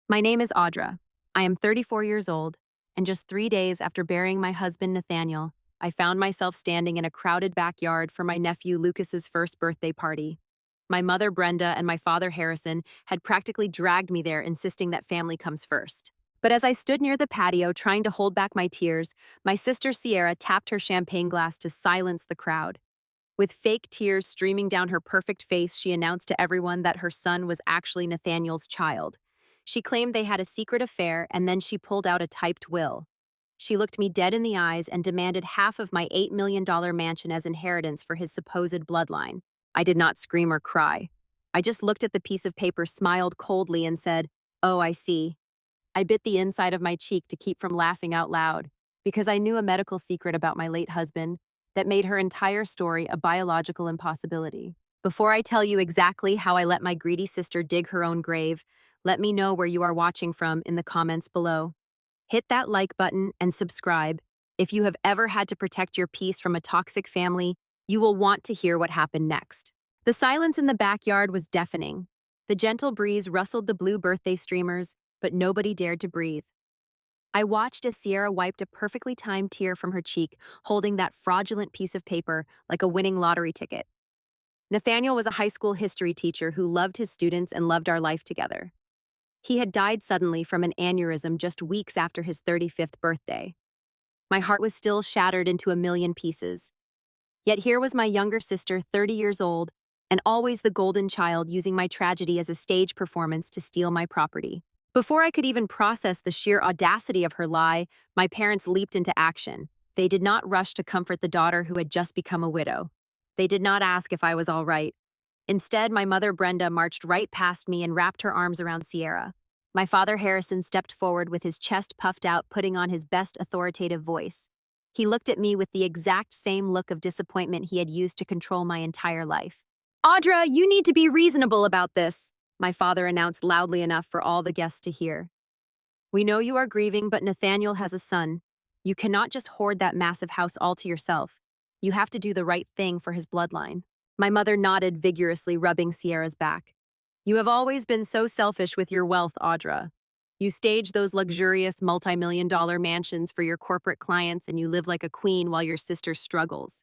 My name is Audra. I am 34 years old, and just 3 days after burying my husband, Nathaniel, I found myself standing in a crowded backyard for my nephew Lucas's first birthday party. My mother, Brenda, and my father, Harrison, had practically dragged me there, insisting that family comes first. But as I stood near the patio trying to hold back my tears, my sister Sierra tapped her champagne glass to silence the crowd. With fake tears streaming down her perfect face, she announced to everyone that her son was actually Nathaniel's child. She claimed they had a secret affair, and then she pulled out a typed will. She looked me dead in the eyes and demanded half of my $8 million mansion as inheritance for his supposed bloodline. I did not scream or cry. I just looked at the piece of paper, smiled coldly, and said, "Oh, I see." I bit the inside of my cheek to keep from laughing out loud, because I knew a medical secret about my late husband that made her entire story a biological impossibility. Before I tell you exactly how I let my greedy sister dig her own grave, let me know where you are watching from in the comments below. Hit that like button and subscribe. If you have ever had to protect your peace from a toxic family, you will want to hear what happened next. The silence in the backyard was deafening. The gentle breeze rustled the blue birthday streamers, but nobody dared to breathe. I watched as Sierra wiped a perfectly timed tear from her cheek, holding that fraudulent piece of paper like a winning lottery ticket. Nathaniel was a high school history teacher who loved his students and loved our life together. He had died suddenly from an aneurysm just weeks after his 35th birthday. My heart was still shattered into a million pieces. Yet here was my younger sister, 30 years old, and always the golden child, using my tragedy as a stage performance to steal my property. Before I could even process the sheer audacity of her lie, my parents leaped into action. They did not rush to comfort the daughter who had just become a widow. They did not ask if I was all right. Instead, my mother, Brenda, marched right past me and wrapped her arms around Sierra. My father, Harrison, stepped forward with his chest puffed out, putting on his best authoritative voice. He looked at me with the exact same look of disappointment he had used to control my entire life. "Audra, you need to be reasonable about this," my father announced loudly enough for all the guests to hear. "We know you are grieving, but Nathaniel has a son. You cannot just hoard that massive house all to yourself. You have to do the right thing for his bloodline." My mother nodded vigorously, rubbing Sierra's back. "You have always been so selfish with your wealth, Audra. You stage those luxurious multi-million-dollar mansions for your corporate clients, and you live like a queen while your sister struggles.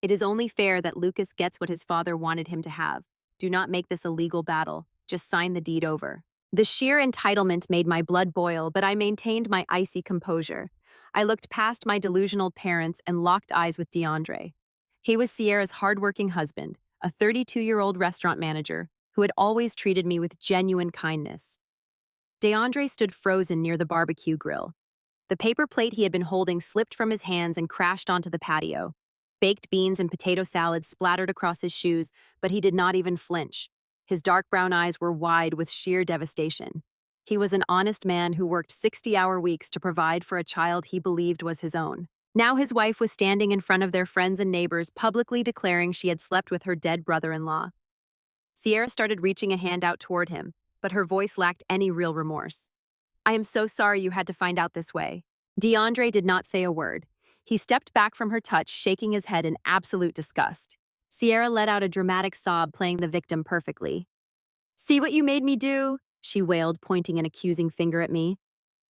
It is only fair that Lucas gets what his father wanted him to have. Do not make this a legal battle. Just sign the deed over." The sheer entitlement made my blood boil, but I maintained my icy composure. I looked past my delusional parents and locked eyes with DeAndre. He was Sierra's hardworking husband, a 32-year-old restaurant manager who had always treated me with genuine kindness. DeAndre stood frozen near the barbecue grill. The paper plate he had been holding slipped from his hands and crashed onto the patio. Baked beans and potato salad splattered across his shoes, but he did not even flinch. His dark brown eyes were wide with sheer devastation. He was an honest man who worked 60-hour weeks to provide for a child he believed was his own. Now his wife was standing in front of their friends and neighbors, publicly declaring she had slept with her dead brother-in-law. Sierra started reaching a hand out toward him, but her voice lacked any real remorse. "I am so sorry you had to find out this way." DeAndre did not say a word. He stepped back from her touch, shaking his head in absolute disgust. Sierra let out a dramatic sob, playing the victim perfectly. "See what you made me do?" she wailed, pointing an accusing finger at me.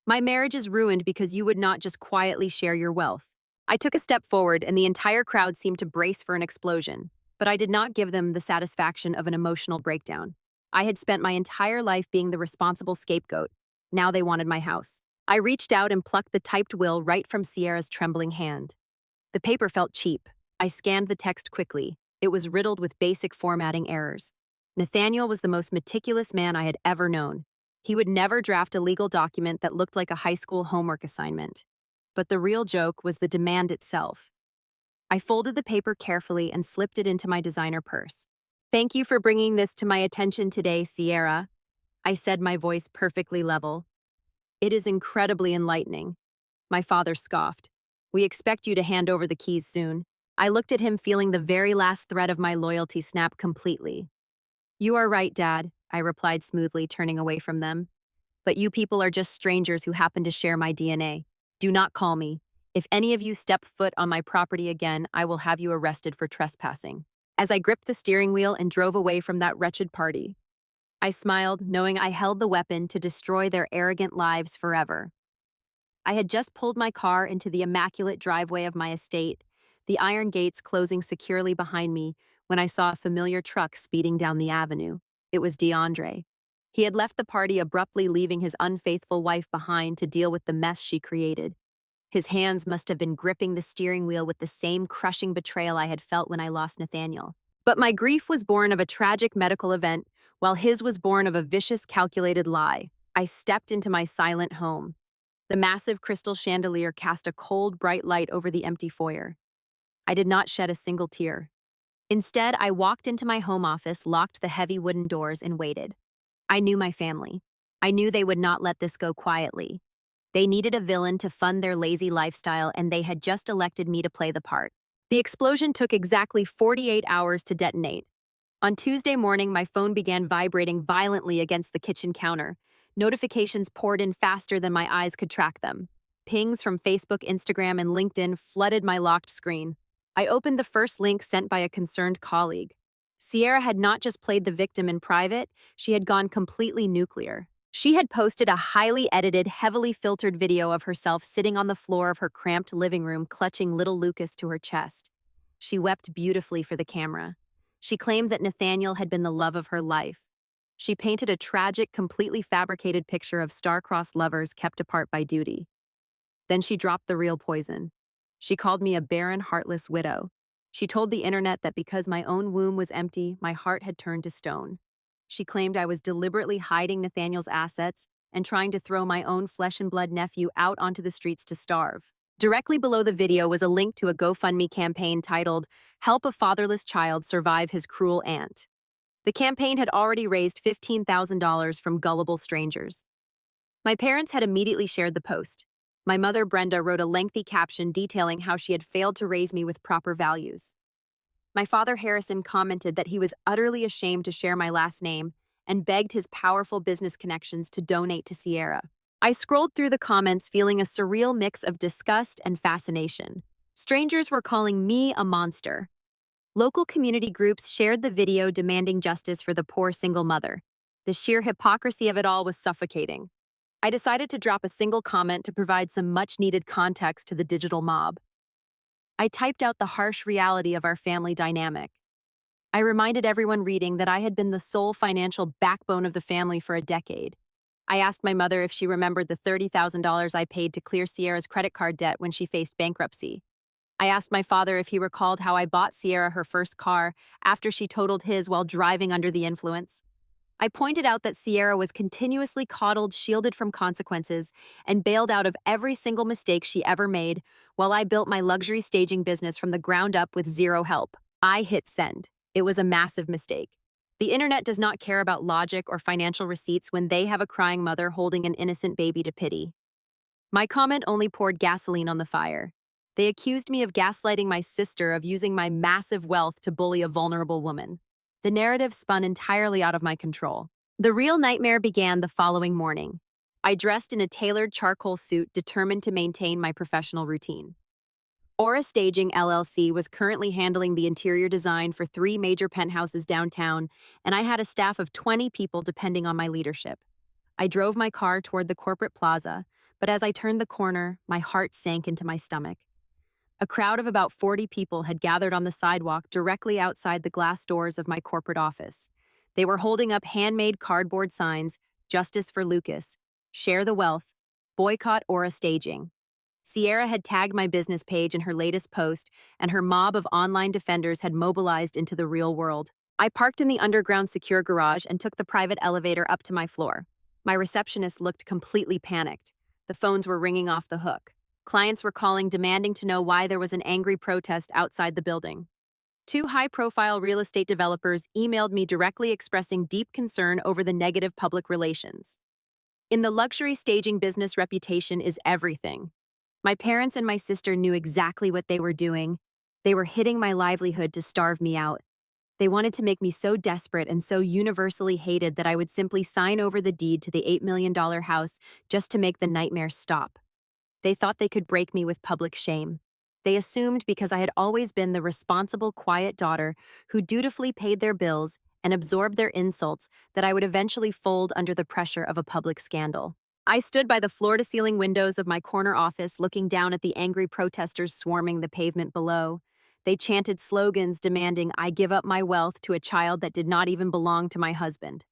"My marriage is ruined because you would not just quietly share your wealth." I took a step forward, and the entire crowd seemed to brace for an explosion, but I did not give them the satisfaction of an emotional breakdown. I had spent my entire life being the responsible scapegoat. Now they wanted my house. I reached out and plucked the typed will right from Sierra's trembling hand. The paper felt cheap. I scanned the text quickly. It was riddled with basic formatting errors. Nathaniel was the most meticulous man I had ever known. He would never draft a legal document that looked like a high school homework assignment. But the real joke was the demand itself. I folded the paper carefully and slipped it into my designer purse. "Thank you for bringing this to my attention today, Sierra," I said, my voice perfectly level. "It is incredibly enlightening." My father scoffed. "We expect you to hand over the keys soon." I looked at him, feeling the very last thread of my loyalty snap completely. "You are right, Dad," I replied smoothly, turning away from them. "But you people are just strangers who happen to share my DNA. Do not call me. If any of you step foot on my property again, I will have you arrested for trespassing." As I gripped the steering wheel and drove away from that wretched party, I smiled, knowing I held the weapon to destroy their arrogant lives forever. I had just pulled my car into the immaculate driveway of my estate, the iron gates closing securely behind me, when I saw a familiar truck speeding down the avenue. It was DeAndre. He had left the party abruptly, leaving his unfaithful wife behind to deal with the mess she created. His hands must have been gripping the steering wheel with the same crushing betrayal I had felt when I lost Nathaniel. But my grief was born of a tragic medical event, while his was born of a vicious, calculated lie. I stepped into my silent home. The massive crystal chandelier cast a cold, bright light over the empty foyer. I did not shed a single tear. Instead, I walked into my home office, locked the heavy wooden doors, and waited. I knew my family. I knew they would not let this go quietly. They needed a villain to fund their lazy lifestyle, and they had just elected me to play the part. The explosion took exactly 48 hours to detonate. On Tuesday morning, my phone began vibrating violently against the kitchen counter. Notifications poured in faster than my eyes could track them. Pings from Facebook, Instagram, and LinkedIn flooded my locked screen. I opened the first link sent by a concerned colleague. Sierra had not just played the victim in private, she had gone completely nuclear. She had posted a highly edited, heavily filtered video of herself sitting on the floor of her cramped living room, clutching little Lucas to her chest. She wept beautifully for the camera. She claimed that Nathaniel had been the love of her life. She painted a tragic, completely fabricated picture of star-crossed lovers kept apart by duty. Then she dropped the real poison. She called me a barren, heartless widow. She told the internet that because my own womb was empty, my heart had turned to stone. She claimed I was deliberately hiding Nathaniel's assets and trying to throw my own flesh-and-blood nephew out onto the streets to starve. Directly below the video was a link to a GoFundMe campaign titled, "Help a Fatherless Child Survive His Cruel Aunt." The campaign had already raised $15,000 from gullible strangers. My parents had immediately shared the post. My mother, Brenda, wrote a lengthy caption detailing how she had failed to raise me with proper values. My father, Harrison, commented that he was utterly ashamed to share my last name and begged his powerful business connections to donate to Sierra. I scrolled through the comments feeling a surreal mix of disgust and fascination. Strangers were calling me a monster. Local community groups shared the video demanding justice for the poor single mother. The sheer hypocrisy of it all was suffocating. I decided to drop a single comment to provide some much-needed context to the digital mob. I typed out the harsh reality of our family dynamic. I reminded everyone reading that I had been the sole financial backbone of the family for a decade. I asked my mother if she remembered the $30,000 I paid to clear Sierra's credit card debt when she faced bankruptcy. I asked my father if he recalled how I bought Sierra her first car after she totaled his while driving under the influence. I pointed out that Sierra was continuously coddled, shielded from consequences, and bailed out of every single mistake she ever made, while I built my luxury staging business from the ground up with zero help. I hit send. It was a massive mistake. The internet does not care about logic or financial receipts when they have a crying mother holding an innocent baby to pity. My comment only poured gasoline on the fire. They accused me of gaslighting my sister, of using my massive wealth to bully a vulnerable woman. The narrative spun entirely out of my control. The real nightmare began the following morning. I dressed in a tailored charcoal suit, determined to maintain my professional routine. Aura Staging LLC was currently handling the interior design for 3 major penthouses downtown, and I had a staff of 20 people depending on my leadership. I drove my car toward the corporate plaza, but as I turned the corner, my heart sank into my stomach. A crowd of about 40 people had gathered on the sidewalk directly outside the glass doors of my corporate office. They were holding up handmade cardboard signs, "Justice for Lucas," "Share the Wealth," "Boycott Aura Staging." Sierra had tagged my business page in her latest post, and her mob of online defenders had mobilized into the real world. I parked in the underground secure garage and took the private elevator up to my floor. My receptionist looked completely panicked. The phones were ringing off the hook. Clients were calling, demanding to know why there was an angry protest outside the building. 2 high-profile real estate developers emailed me directly expressing deep concern over the negative public relations. In the luxury staging business, reputation is everything. My parents and my sister knew exactly what they were doing. They were hitting my livelihood to starve me out. They wanted to make me so desperate and so universally hated that I would simply sign over the deed to the $8 million house just to make the nightmare stop. They thought they could break me with public shame. They assumed because I had always been the responsible, quiet daughter who dutifully paid their bills and absorb their insults that I would eventually fold under the pressure of a public scandal. I stood by the floor-to-ceiling windows of my corner office looking down at the angry protesters swarming the pavement below. They chanted slogans demanding I give up my wealth to a child that did not even belong to my husband.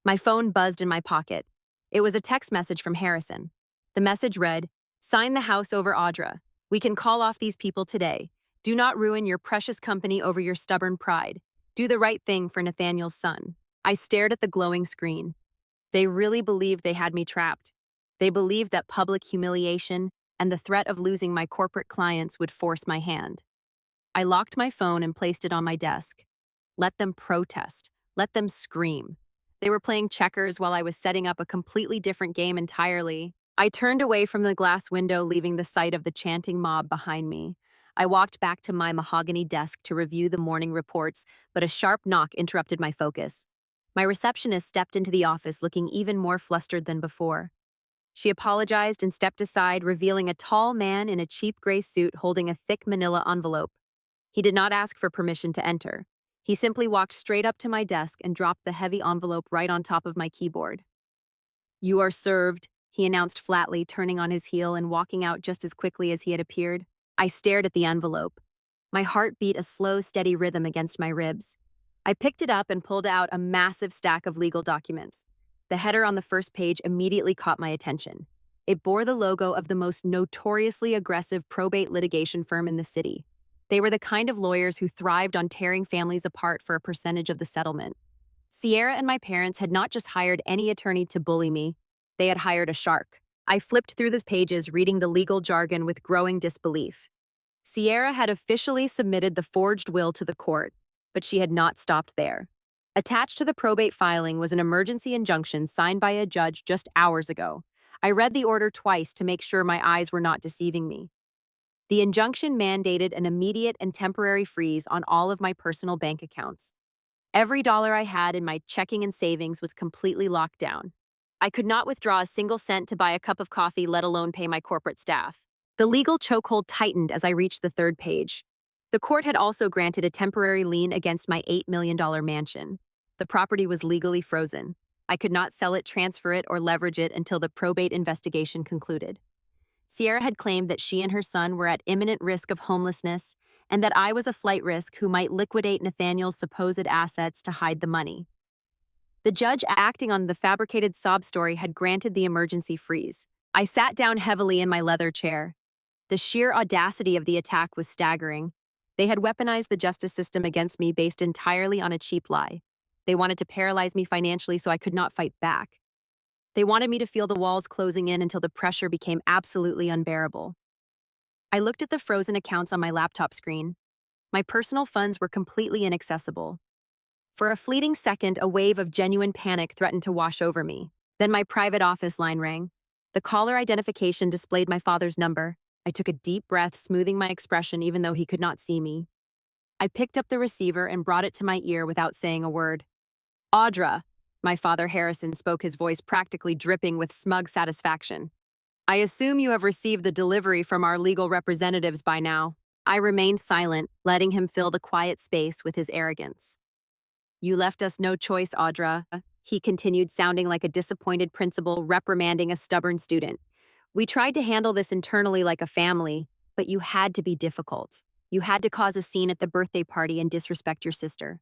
My phone buzzed in my pocket. It was a text message from Harrison. The message read, "Sign the house over Audra. We can call off these people today. Do not ruin your precious company over your stubborn pride. Do the right thing for Nathaniel's son." I stared at the glowing screen. They really believed they had me trapped. They believed that public humiliation and the threat of losing my corporate clients would force my hand. I locked my phone and placed it on my desk. Let them protest. Let them scream. They were playing checkers while I was setting up a completely different game entirely. I turned away from the glass window, leaving the sight of the chanting mob behind me. I walked back to my mahogany desk to review the morning reports, but a sharp knock interrupted my focus. My receptionist stepped into the office looking even more flustered than before. She apologized and stepped aside, revealing a tall man in a cheap gray suit holding a thick manila envelope. He did not ask for permission to enter. He simply walked straight up to my desk and dropped the heavy envelope right on top of my keyboard. "You are served," he announced flatly, turning on his heel and walking out just as quickly as he had appeared. I stared at the envelope. My heart beat a slow, steady rhythm against my ribs. I picked it up and pulled out a massive stack of legal documents. The header on the first page immediately caught my attention. It bore the logo of the most notoriously aggressive probate litigation firm in the city. They were the kind of lawyers who thrived on tearing families apart for a percentage of the settlement. Sierra and my parents had not just hired any attorney to bully me, they had hired a shark. I flipped through the pages, reading the legal jargon with growing disbelief. Sierra had officially submitted the forged will to the court, but she had not stopped there. Attached to the probate filing was an emergency injunction signed by a judge just hours ago. I read the order twice to make sure my eyes were not deceiving me. The injunction mandated an immediate and temporary freeze on all of my personal bank accounts. Every dollar I had in my checking and savings was completely locked down. I could not withdraw a single cent to buy a cup of coffee, let alone pay my corporate staff. The legal chokehold tightened as I reached the third page. The court had also granted a temporary lien against my $8 million mansion. The property was legally frozen. I could not sell it, transfer it, or leverage it until the probate investigation concluded. Sierra had claimed that she and her son were at imminent risk of homelessness and that I was a flight risk who might liquidate Nathaniel's supposed assets to hide the money. The judge, acting on the fabricated sob story, had granted the emergency freeze. I sat down heavily in my leather chair. The sheer audacity of the attack was staggering. They had weaponized the justice system against me based entirely on a cheap lie. They wanted to paralyze me financially so I could not fight back. They wanted me to feel the walls closing in until the pressure became absolutely unbearable. I looked at the frozen accounts on my laptop screen. My personal funds were completely inaccessible. For a fleeting second, a wave of genuine panic threatened to wash over me. Then my private office line rang. The caller identification displayed my father's number. I took a deep breath, smoothing my expression even though he could not see me. I picked up the receiver and brought it to my ear without saying a word. "Audra," my father Harrison spoke, his voice practically dripping with smug satisfaction. "I assume you have received the delivery from our legal representatives by now." I remained silent, letting him fill the quiet space with his arrogance. "You left us no choice, Audra," he continued, sounding like a disappointed principal reprimanding a stubborn student. "We tried to handle this internally like a family, but you had to be difficult. You had to cause a scene at the birthday party and disrespect your sister.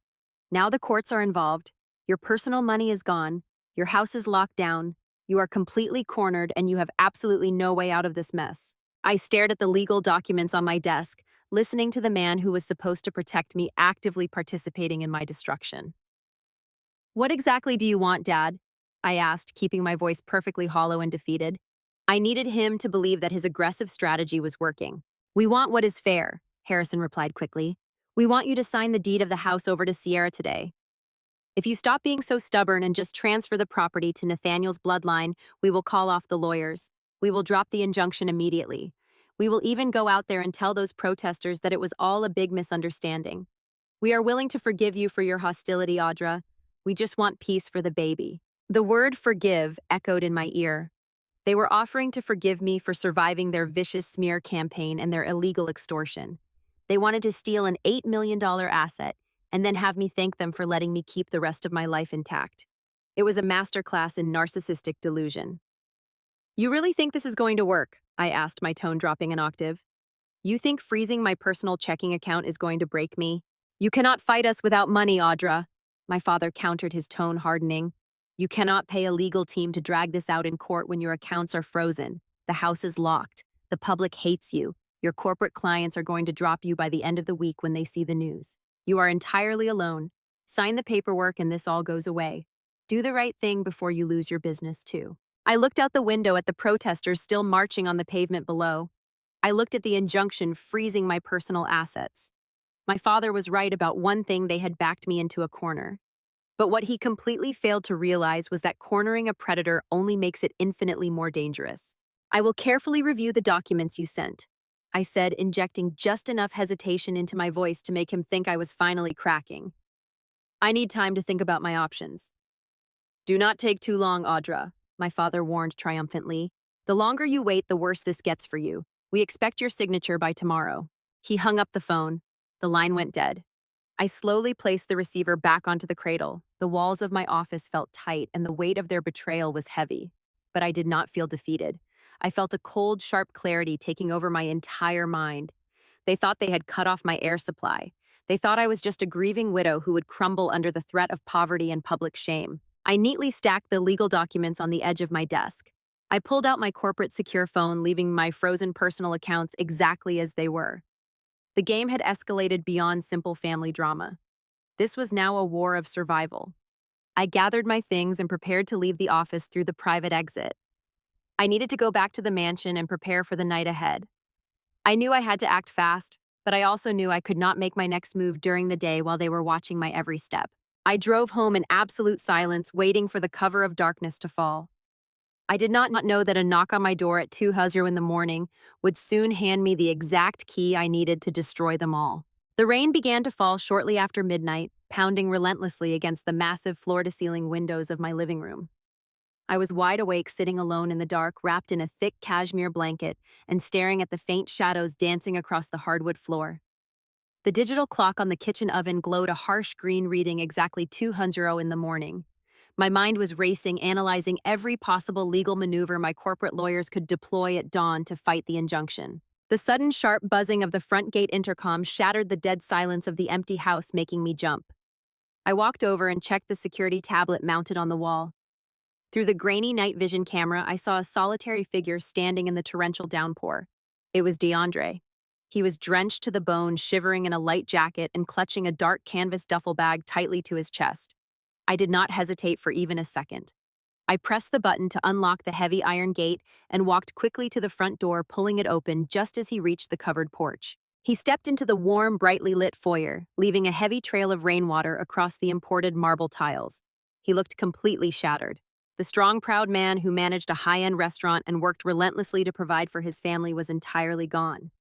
Now the courts are involved. Your personal money is gone. Your house is locked down. You are completely cornered and you have absolutely no way out of this mess." I stared at the legal documents on my desk, listening to the man who was supposed to protect me actively participating in my destruction. "What exactly do you want, Dad?" I asked, keeping my voice perfectly hollow and defeated. I needed him to believe that his aggressive strategy was working. "We want what is fair," Harrison replied quickly. "We want you to sign the deed of the house over to Sierra today. If you stop being so stubborn and just transfer the property to Nathaniel's bloodline, we will call off the lawyers. We will drop the injunction immediately. We will even go out there and tell those protesters that it was all a big misunderstanding. We are willing to forgive you for your hostility, Audra. We just want peace for the baby." The word forgive echoed in my ear. They were offering to forgive me for surviving their vicious smear campaign and their illegal extortion. They wanted to steal an $8 million asset, and then have me thank them for letting me keep the rest of my life intact. It was a masterclass in narcissistic delusion. You really think this is going to work? I asked, my tone dropping an octave. You think freezing my personal checking account is going to break me? You cannot fight us without money, Audra. My father countered, his tone hardening. You cannot pay a legal team to drag this out in court when your accounts are frozen. The house is locked. The public hates you. Your corporate clients are going to drop you by the end of the week when they see the news. You are entirely alone. Sign the paperwork and this all goes away. Do the right thing before you lose your business, too. I looked out the window at the protesters still marching on the pavement below. I looked at the injunction freezing my personal assets. My father was right about one thing: they had backed me into a corner. But what he completely failed to realize was that cornering a predator only makes it infinitely more dangerous. I will carefully review the documents you sent, I said, injecting just enough hesitation into my voice to make him think I was finally cracking. I need time to think about my options. Do not take too long, Audra, my father warned triumphantly. The longer you wait, the worse this gets for you. We expect your signature by tomorrow. He hung up the phone. The line went dead. I slowly placed the receiver back onto the cradle. The walls of my office felt tight, and the weight of their betrayal was heavy. But I did not feel defeated. I felt a cold, sharp clarity taking over my entire mind. They thought they had cut off my air supply. They thought I was just a grieving widow who would crumble under the threat of poverty and public shame. I neatly stacked the legal documents on the edge of my desk. I pulled out my corporate secure phone, leaving my frozen personal accounts exactly as they were. The game had escalated beyond simple family drama. This was now a war of survival. I gathered my things and prepared to leave the office through the private exit. I needed to go back to the mansion and prepare for the night ahead. I knew I had to act fast, but I also knew I could not make my next move during the day while they were watching my every step. I drove home in absolute silence, waiting for the cover of darkness to fall. I did not know that a knock on my door at 2:00 in the morning would soon hand me the exact key I needed to destroy them all. The rain began to fall shortly after midnight, pounding relentlessly against the massive floor-to-ceiling windows of my living room. I was wide awake, sitting alone in the dark, wrapped in a thick cashmere blanket and staring at the faint shadows dancing across the hardwood floor. The digital clock on the kitchen oven glowed a harsh green, reading exactly 2:00 in the morning. My mind was racing, analyzing every possible legal maneuver my corporate lawyers could deploy at dawn to fight the injunction. The sudden sharp buzzing of the front gate intercom shattered the dead silence of the empty house, making me jump. I walked over and checked the security tablet mounted on the wall. Through the grainy night vision camera, I saw a solitary figure standing in the torrential downpour. It was DeAndre. He was drenched to the bone, shivering in a light jacket and clutching a dark canvas duffel bag tightly to his chest. I did not hesitate for even a second. I pressed the button to unlock the heavy iron gate and walked quickly to the front door, pulling it open just as he reached the covered porch. He stepped into the warm, brightly lit foyer, leaving a heavy trail of rainwater across the imported marble tiles. He looked completely shattered. The strong, proud man who managed a high-end restaurant and worked relentlessly to provide for his family was entirely gone.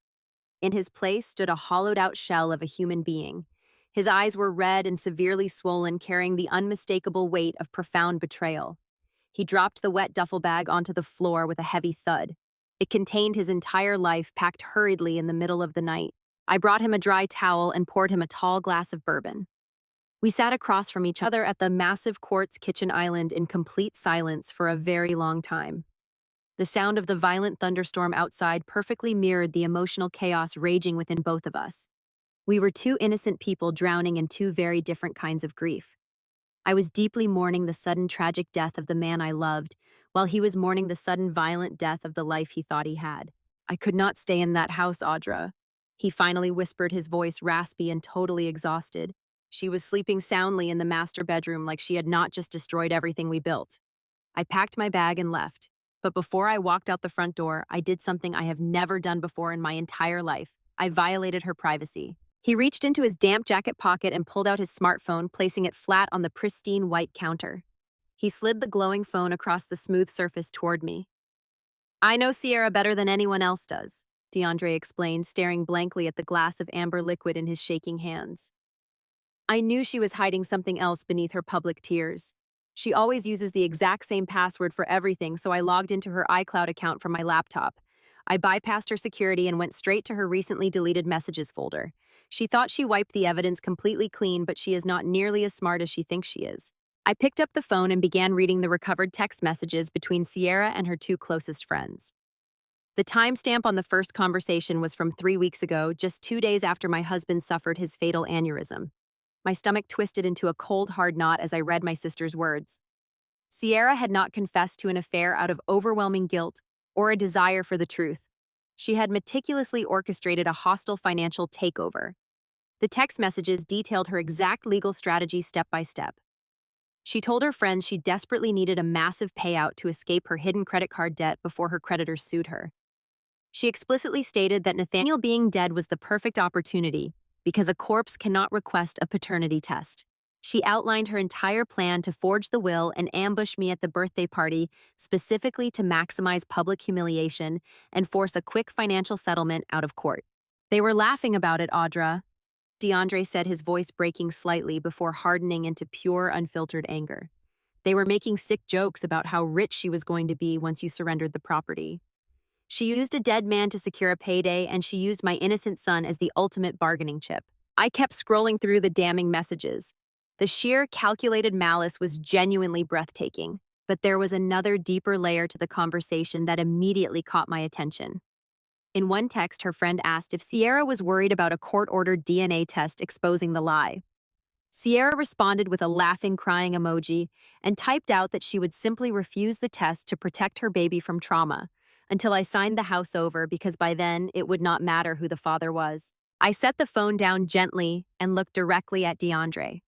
In his place stood a hollowed-out shell of a human being. His eyes were red and severely swollen, carrying the unmistakable weight of profound betrayal. He dropped the wet duffel bag onto the floor with a heavy thud. It contained his entire life, packed hurriedly in the middle of the night. I brought him a dry towel and poured him a tall glass of bourbon. We sat across from each other at the massive quartz kitchen island in complete silence for a very long time. The sound of the violent thunderstorm outside perfectly mirrored the emotional chaos raging within both of us. We were two innocent people drowning in two very different kinds of grief. I was deeply mourning the sudden tragic death of the man I loved, while he was mourning the sudden violent death of the life he thought he had. I could not stay in that house, Audra. He finally whispered, his voice raspy and totally exhausted. She was sleeping soundly in the master bedroom like she had not just destroyed everything we built. I packed my bag and left. But before I walked out the front door, I did something I have never done before in my entire life. I violated her privacy. He reached into his damp jacket pocket and pulled out his smartphone, placing it flat on the pristine white counter. He slid the glowing phone across the smooth surface toward me. I know Sierra better than anyone else does, DeAndre explained, staring blankly at the glass of amber liquid in his shaking hands. I knew she was hiding something else beneath her public tears. She always uses the exact same password for everything, so I logged into her iCloud account from my laptop. I bypassed her security and went straight to her recently deleted messages folder. She thought she wiped the evidence completely clean, but she is not nearly as smart as she thinks she is. I picked up the phone and began reading the recovered text messages between Sierra and her two closest friends. The timestamp on the first conversation was from 3 weeks ago, just 2 days after my husband suffered his fatal aneurysm. My stomach twisted into a cold, hard knot as I read my sister's words. Sierra had not confessed to an affair out of overwhelming guilt or a desire for the truth. She had meticulously orchestrated a hostile financial takeover. The text messages detailed her exact legal strategy step by step. She told her friends she desperately needed a massive payout to escape her hidden credit card debt before her creditors sued her. She explicitly stated that Nathaniel being dead was the perfect opportunity because a corpse cannot request a paternity test. She outlined her entire plan to forge the will and ambush me at the birthday party, specifically to maximize public humiliation and force a quick financial settlement out of court. They were laughing about it, Audra, DeAndre said, his voice breaking slightly before hardening into pure, unfiltered anger. They were making sick jokes about how rich she was going to be once you surrendered the property. She used a dead man to secure a payday, and she used my innocent son as the ultimate bargaining chip. I kept scrolling through the damning messages. The sheer calculated malice was genuinely breathtaking, but there was another deeper layer to the conversation that immediately caught my attention. In one text, her friend asked if Sierra was worried about a court-ordered DNA test exposing the lie. Sierra responded with a laughing, crying emoji and typed out that she would simply refuse the test to protect her baby from trauma until I signed the house over, because by then it would not matter who the father was. I set the phone down gently and looked directly at DeAndre.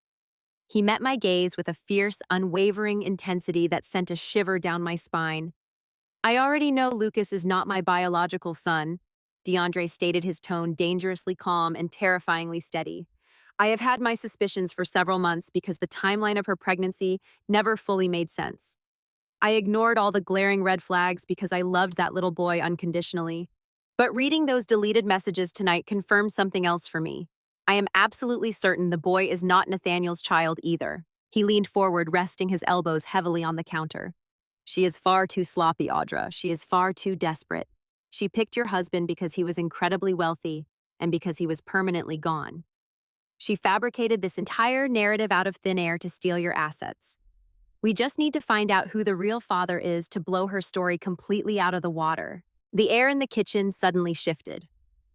He met my gaze with a fierce, unwavering intensity that sent a shiver down my spine. I already know Lucas is not my biological son, DeAndre stated, his tone dangerously calm and terrifyingly steady. I have had my suspicions for several months because the timeline of her pregnancy never fully made sense. I ignored all the glaring red flags because I loved that little boy unconditionally. But reading those deleted messages tonight confirmed something else for me. I am absolutely certain the boy is not Nathaniel's child either. He leaned forward, resting his elbows heavily on the counter. She is far too sloppy, Audra. She is far too desperate. She picked your husband because he was incredibly wealthy and because he was permanently gone. She fabricated this entire narrative out of thin air to steal your assets. We just need to find out who the real father is to blow her story completely out of the water. The air in the kitchen suddenly shifted.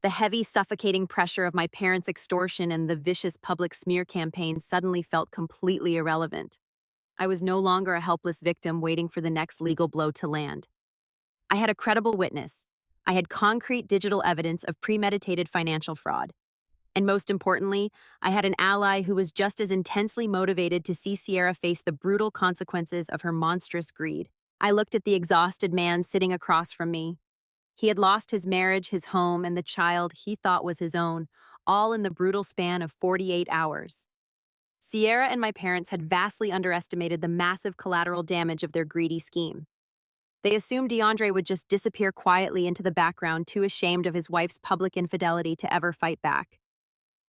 The heavy, suffocating pressure of my parents' extortion and the vicious public smear campaign suddenly felt completely irrelevant. I was no longer a helpless victim waiting for the next legal blow to land. I had a credible witness. I had concrete digital evidence of premeditated financial fraud. And most importantly, I had an ally who was just as intensely motivated to see Sierra face the brutal consequences of her monstrous greed. I looked at the exhausted man sitting across from me. He had lost his marriage, his home, and the child he thought was his own, all in the brutal span of 48 hours. Sierra and my parents had vastly underestimated the massive collateral damage of their greedy scheme. They assumed DeAndre would just disappear quietly into the background, too ashamed of his wife's public infidelity to ever fight back.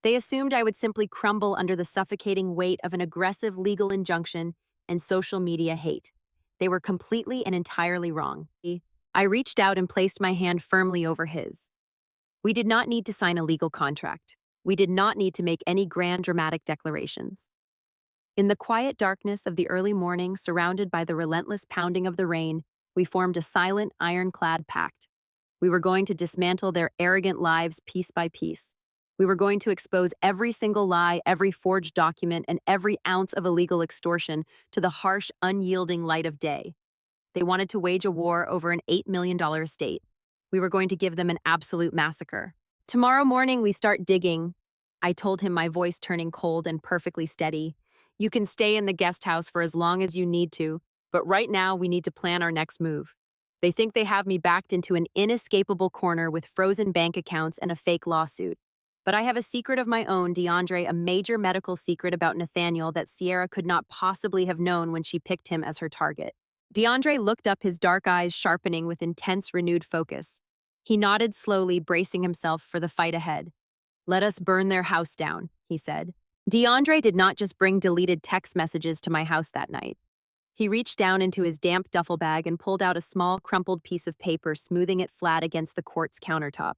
They assumed I would simply crumble under the suffocating weight of an aggressive legal injunction and social media hate. They were completely and entirely wrong. I reached out and placed my hand firmly over his. We did not need to sign a legal contract. We did not need to make any grand dramatic declarations. In the quiet darkness of the early morning, surrounded by the relentless pounding of the rain, we formed a silent, ironclad pact. We were going to dismantle their arrogant lives piece by piece. We were going to expose every single lie, every forged document, and every ounce of illegal extortion to the harsh, unyielding light of day. They wanted to wage a war over an $8 million estate. We were going to give them an absolute massacre. Tomorrow morning, we start digging, I told him, my voice turning cold and perfectly steady. You can stay in the guest house for as long as you need to, but right now we need to plan our next move. They think they have me backed into an inescapable corner with frozen bank accounts and a fake lawsuit. But I have a secret of my own, DeAndre, a major medical secret about Nathaniel that Sierra could not possibly have known when she picked him as her target. DeAndre looked up, his dark eyes sharpening with intense, renewed focus. He nodded slowly, bracing himself for the fight ahead. Let us burn their house down, he said. DeAndre did not just bring deleted text messages to my house that night. He reached down into his damp duffel bag and pulled out a small, crumpled piece of paper, smoothing it flat against the quartz countertop.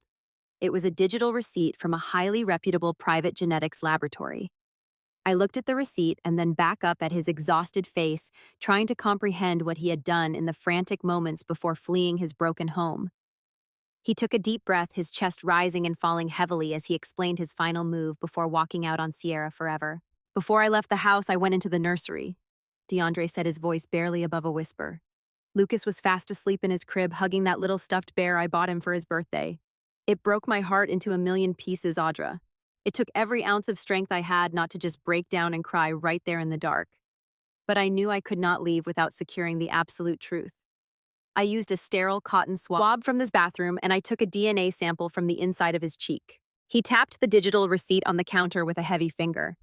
It was a digital receipt from a highly reputable private genetics laboratory. I looked at the receipt and then back up at his exhausted face, trying to comprehend what he had done in the frantic moments before fleeing his broken home. He took a deep breath, his chest rising and falling heavily as he explained his final move before walking out on Sierra forever. Before I left the house, I went into the nursery. DeAndre said, his voice barely above a whisper. Lucas was fast asleep in his crib, hugging that little stuffed bear I bought him for his birthday. It broke my heart into a million pieces, Audra. It took every ounce of strength I had not to just break down and cry right there in the dark. But I knew I could not leave without securing the absolute truth. I used a sterile cotton swab from this bathroom and I took a DNA sample from the inside of his cheek. He tapped the digital receipt on the counter with a heavy finger.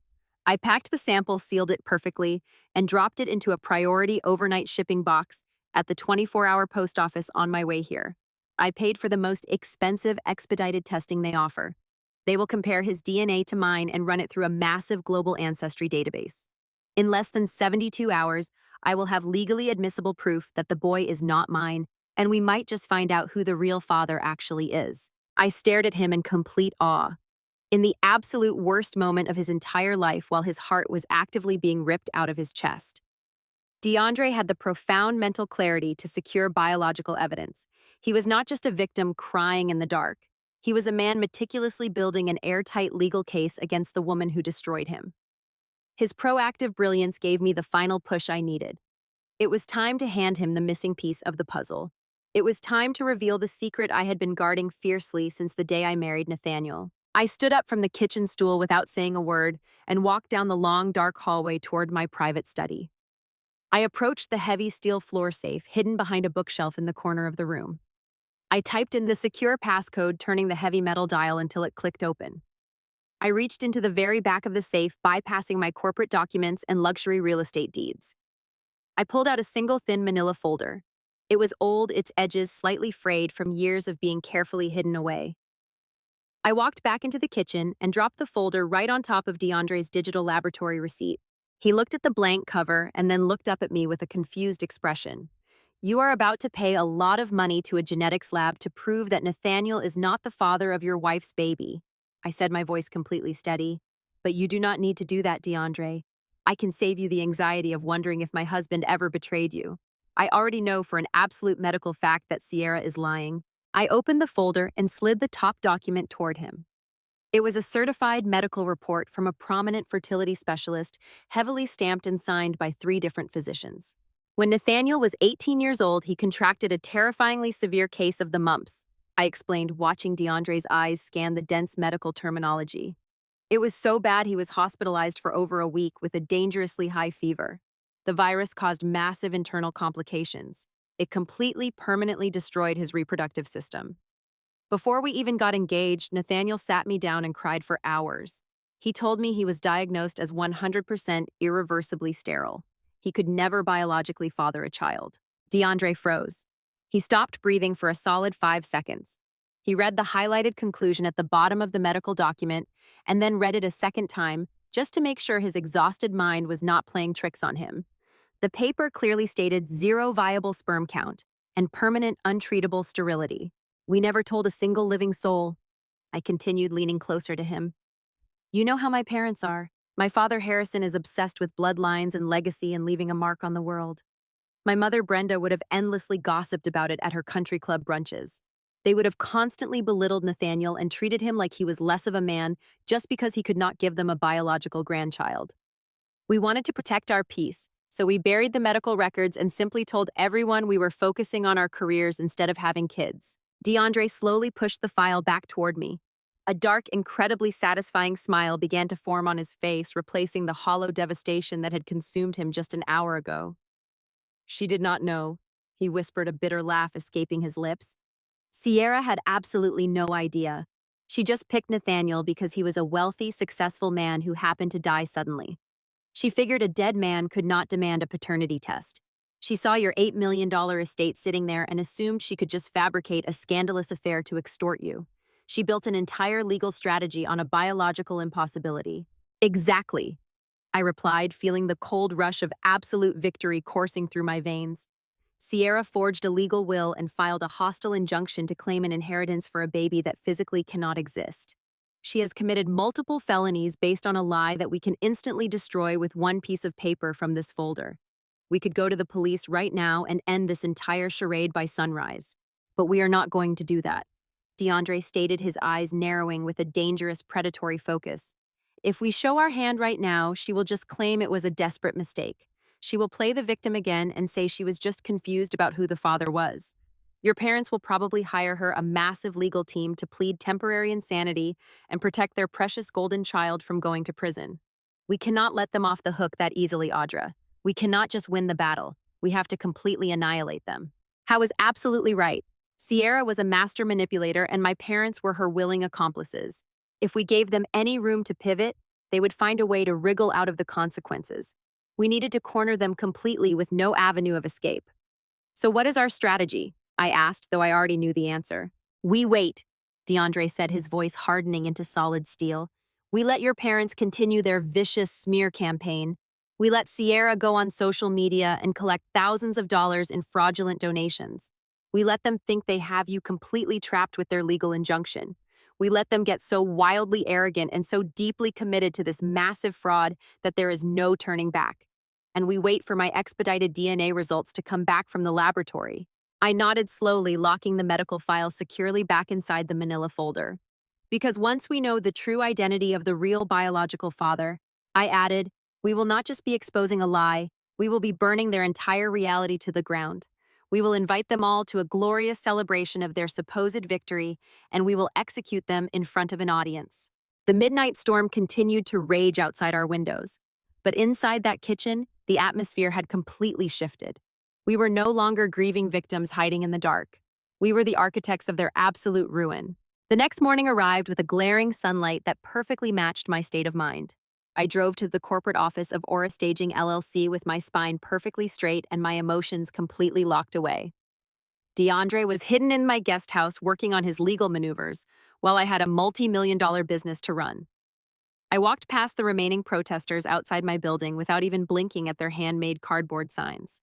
I packed the sample, sealed it perfectly, and dropped it into a priority overnight shipping box at the 24-hour post office on my way here. I paid for the most expensive expedited testing they offer. They will compare his DNA to mine and run it through a massive global ancestry database. In less than 72 hours, I will have legally admissible proof that the boy is not mine, and we might just find out who the real father actually is. I stared at him in complete awe. In the absolute worst moment of his entire life, while his heart was actively being ripped out of his chest. DeAndre had the profound mental clarity to secure biological evidence. He was not just a victim crying in the dark. He was a man meticulously building an airtight legal case against the woman who destroyed him. His proactive brilliance gave me the final push I needed. It was time to hand him the missing piece of the puzzle. It was time to reveal the secret I had been guarding fiercely since the day I married Nathaniel. I stood up from the kitchen stool without saying a word and walked down the long, dark hallway toward my private study. I approached the heavy steel floor safe hidden behind a bookshelf in the corner of the room. I typed in the secure passcode, turning the heavy metal dial until it clicked open. I reached into the very back of the safe, bypassing my corporate documents and luxury real estate deeds. I pulled out a single thin manila folder. It was old, its edges slightly frayed from years of being carefully hidden away. I walked back into the kitchen and dropped the folder right on top of DeAndre's digital laboratory receipt. He looked at the blank cover and then looked up at me with a confused expression. "You are about to pay a lot of money to a genetics lab to prove that Nathaniel is not the father of your wife's baby," I said, my voice completely steady. "But you do not need to do that, DeAndre. I can save you the anxiety of wondering if my husband ever betrayed you. I already know for an absolute medical fact that Sierra is lying." I opened the folder and slid the top document toward him. It was a certified medical report from a prominent fertility specialist, heavily stamped and signed by 3 different physicians. When Nathaniel was 18 years old, he contracted a terrifyingly severe case of the mumps, I explained, watching DeAndre's eyes scan the dense medical terminology. It was so bad he was hospitalized for over a week with a dangerously high fever. The virus caused massive internal complications. It completely, permanently destroyed his reproductive system. Before we even got engaged, Nathaniel sat me down and cried for hours. He told me he was diagnosed as 100% irreversibly sterile. He could never biologically father a child. DeAndre froze. He stopped breathing for a solid 5 seconds. He read the highlighted conclusion at the bottom of the medical document and then read it a second time just to make sure his exhausted mind was not playing tricks on him. The paper clearly stated 0 viable sperm count and permanent untreatable sterility. "We never told a single living soul," I continued, leaning closer to him. "You know how my parents are. My father, Harrison, is obsessed with bloodlines and legacy and leaving a mark on the world. My mother, Brenda, would have endlessly gossiped about it at her country club brunches. They would have constantly belittled Nathaniel and treated him like he was less of a man just because he could not give them a biological grandchild. We wanted to protect our peace, so we buried the medical records and simply told everyone we were focusing on our careers instead of having kids." DeAndre slowly pushed the file back toward me. A dark, incredibly satisfying smile began to form on his face, replacing the hollow devastation that had consumed him just an hour ago. "She did not know," he whispered, a bitter laugh escaping his lips. "Sierra had absolutely no idea. She just picked Nathaniel because he was a wealthy, successful man who happened to die suddenly. She figured a dead man could not demand a paternity test. She saw your $8 million estate sitting there and assumed she could just fabricate a scandalous affair to extort you. She built an entire legal strategy on a biological impossibility." "Exactly," I replied, feeling the cold rush of absolute victory coursing through my veins. Sierra forged a legal will and filed a hostile injunction to claim an inheritance for a baby that physically cannot exist. She has committed multiple felonies based on a lie that we can instantly destroy with one piece of paper from this folder. We could go to the police right now and end this entire charade by sunrise. But we are not going to do that. DeAndre stated, his eyes narrowing with a dangerous predatory focus. If we show our hand right now, she will just claim it was a desperate mistake. She will play the victim again and say she was just confused about who the father was. Your parents will probably hire her a massive legal team to plead temporary insanity and protect their precious golden child from going to prison. We cannot let them off the hook that easily, Audra. We cannot just win the battle. We have to completely annihilate them. Howe was absolutely right. Sierra was a master manipulator, and my parents were her willing accomplices. If we gave them any room to pivot, they would find a way to wriggle out of the consequences. We needed to corner them completely with no avenue of escape. So what is our strategy? I asked, though I already knew the answer. We wait, DeAndre said, his voice hardening into solid steel. We let your parents continue their vicious smear campaign. We let Sierra go on social media and collect thousands of dollars in fraudulent donations. We let them think they have you completely trapped with their legal injunction. We let them get so wildly arrogant and so deeply committed to this massive fraud that there is no turning back. And we wait for my expedited DNA results to come back from the laboratory. I nodded slowly, locking the medical file securely back inside the manila folder. Because once we know the true identity of the real biological father, I added, we will not just be exposing a lie, we will be burning their entire reality to the ground. We will invite them all to a glorious celebration of their supposed victory, and we will execute them in front of an audience. The midnight storm continued to rage outside our windows. But inside that kitchen, the atmosphere had completely shifted. We were no longer grieving victims hiding in the dark. We were the architects of their absolute ruin. The next morning arrived with a glaring sunlight that perfectly matched my state of mind. I drove to the corporate office of Aura Staging LLC with my spine perfectly straight and my emotions completely locked away. DeAndre was hidden in my guest house working on his legal maneuvers, while I had a multi-million-dollar business to run. I walked past the remaining protesters outside my building without even blinking at their handmade cardboard signs.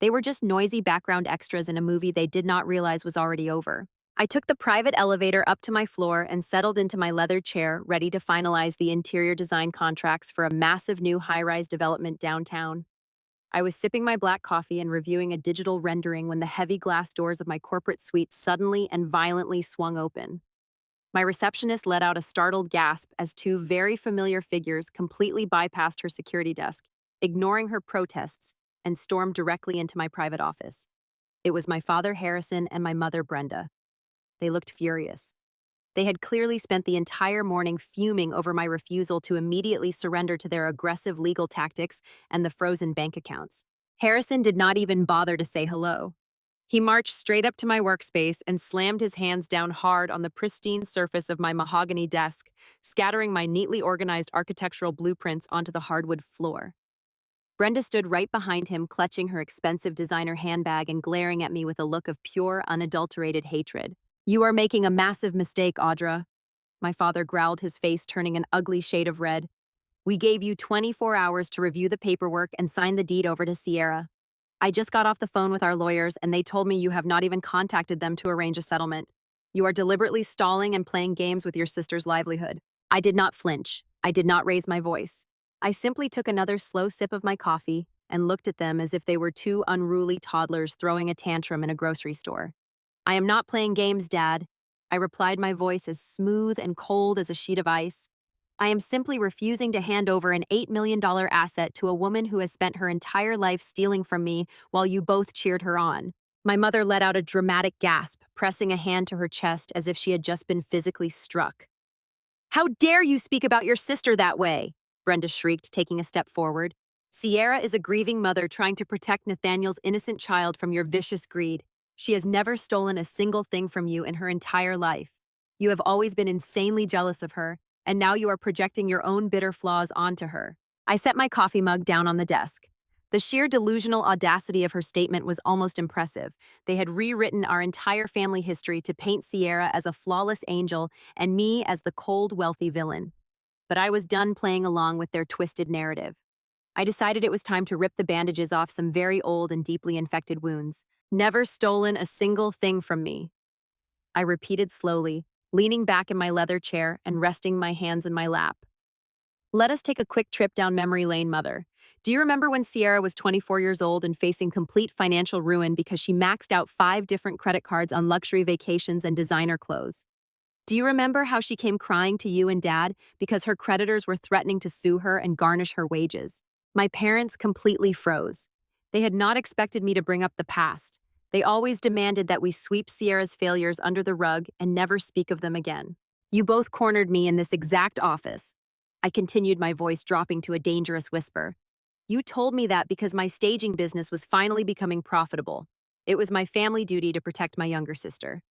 They were just noisy background extras in a movie they did not realize was already over. I took the private elevator up to my floor and settled into my leather chair, ready to finalize the interior design contracts for a massive new high-rise development downtown. I was sipping my black coffee and reviewing a digital rendering when the heavy glass doors of my corporate suite suddenly and violently swung open. My receptionist let out a startled gasp as two very familiar figures completely bypassed her security desk, ignoring her protests, and stormed directly into my private office. It was my father, Harrison, and my mother, Brenda. They looked furious. They had clearly spent the entire morning fuming over my refusal to immediately surrender to their aggressive legal tactics and the frozen bank accounts. Harrison did not even bother to say hello. He marched straight up to my workspace and slammed his hands down hard on the pristine surface of my mahogany desk, scattering my neatly organized architectural blueprints onto the hardwood floor. Brenda stood right behind him, clutching her expensive designer handbag and glaring at me with a look of pure, unadulterated hatred. You are making a massive mistake, Audra. My father growled, his face turning an ugly shade of red. We gave you 24 hours to review the paperwork and sign the deed over to Sierra. I just got off the phone with our lawyers, and they told me you have not even contacted them to arrange a settlement. You are deliberately stalling and playing games with your sister's livelihood. I did not flinch. I did not raise my voice. I simply took another slow sip of my coffee and looked at them as if they were two unruly toddlers throwing a tantrum in a grocery store. I am not playing games, Dad. I replied, my voice as smooth and cold as a sheet of ice. I am simply refusing to hand over an $8 million asset to a woman who has spent her entire life stealing from me while you both cheered her on. My mother let out a dramatic gasp, pressing a hand to her chest as if she had just been physically struck. How dare you speak about your sister that way? Brenda shrieked, taking a step forward. Sierra is a grieving mother trying to protect Nathaniel's innocent child from your vicious greed. She has never stolen a single thing from you in her entire life. You have always been insanely jealous of her, and now you are projecting your own bitter flaws onto her. I set my coffee mug down on the desk. The sheer delusional audacity of her statement was almost impressive. They had rewritten our entire family history to paint Sierra as a flawless angel and me as the cold, wealthy villain. But I was done playing along with their twisted narrative. I decided it was time to rip the bandages off some very old and deeply infected wounds. Never stolen a single thing from me, I repeated slowly, leaning back in my leather chair and resting my hands in my lap. Let us take a quick trip down memory lane, Mother. Do you remember when Sierra was 24 years old and facing complete financial ruin because she maxed out 5 different credit cards on luxury vacations and designer clothes? Do you remember how she came crying to you and Dad because her creditors were threatening to sue her and garnish her wages? My parents completely froze. They had not expected me to bring up the past. They always demanded that we sweep Sierra's failures under the rug and never speak of them again. You both cornered me in this exact office. I continued, my voice dropping to a dangerous whisper. You told me that because my staging business was finally becoming profitable. It was my family duty to protect my younger sister.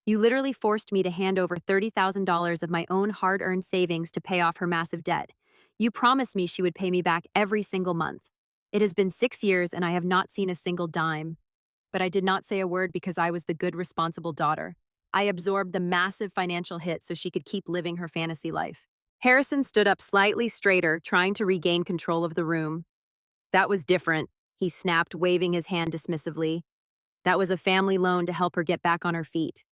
You literally forced me to hand over $30,000 of my own hard-earned savings to pay off her massive debt. You promised me she would pay me back every single month. It has been 6 years and I have not seen a single dime. But I did not say a word because I was the good, responsible daughter. I absorbed the massive financial hit so she could keep living her fantasy life. Harrison stood up slightly straighter, trying to regain control of the room. That was different, he snapped, waving his hand dismissively. That was a family loan to help her get back on her feet.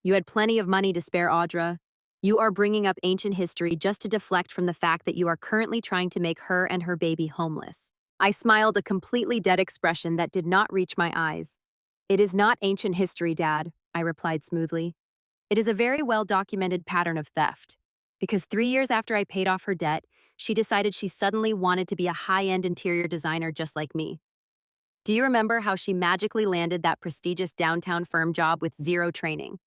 You had plenty of money to spare, Audra. You are bringing up ancient history just to deflect from the fact that you are currently trying to make her and her baby homeless. I smiled, a completely dead expression that did not reach my eyes. It is not ancient history, Dad, I replied smoothly. It is a very well-documented pattern of theft. Because 3 years after I paid off her debt, she decided she suddenly wanted to be a high-end interior designer just like me. Do you remember how she magically landed that prestigious downtown firm job with zero training?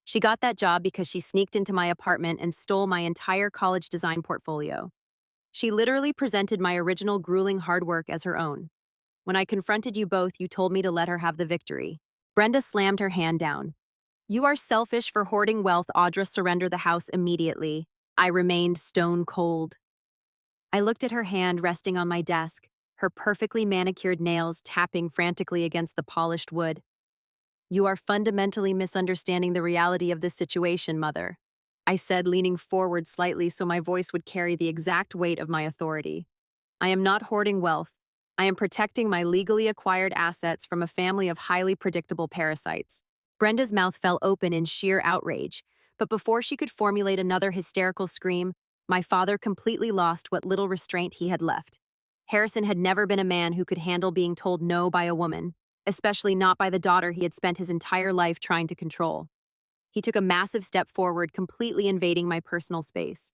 She got that job because she sneaked into my apartment and stole my entire college design portfolio. She literally presented my original grueling hard work as her own. When I confronted you both, you told me to let her have the victory. Brenda slammed her hand down. You are selfish for hoarding wealth, Audra. Surrender the house immediately. I remained stone cold. I looked at her hand resting on my desk, her perfectly manicured nails tapping frantically against the polished wood. You are fundamentally misunderstanding the reality of this situation, Mother, I said, leaning forward slightly so my voice would carry the exact weight of my authority. I am not hoarding wealth. I am protecting my legally acquired assets from a family of highly predictable parasites. Brenda's mouth fell open in sheer outrage, but before she could formulate another hysterical scream, my father completely lost what little restraint he had left. Harrison had never been a man who could handle being told no by a woman, especially not by the daughter he had spent his entire life trying to control. He took a massive step forward, completely invading my personal space.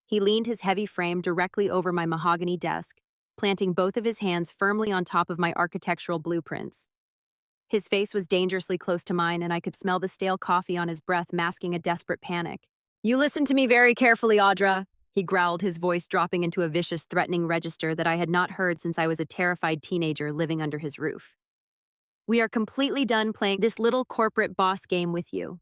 He leaned his heavy frame directly over my mahogany desk, planting both of his hands firmly on top of my architectural blueprints. His face was dangerously close to mine, and I could smell the stale coffee on his breath, masking a desperate panic. You listen to me very carefully, Audra, he growled, his voice dropping into a vicious, threatening register that I had not heard since I was a terrified teenager living under his roof. We are completely done playing this little corporate boss game with you.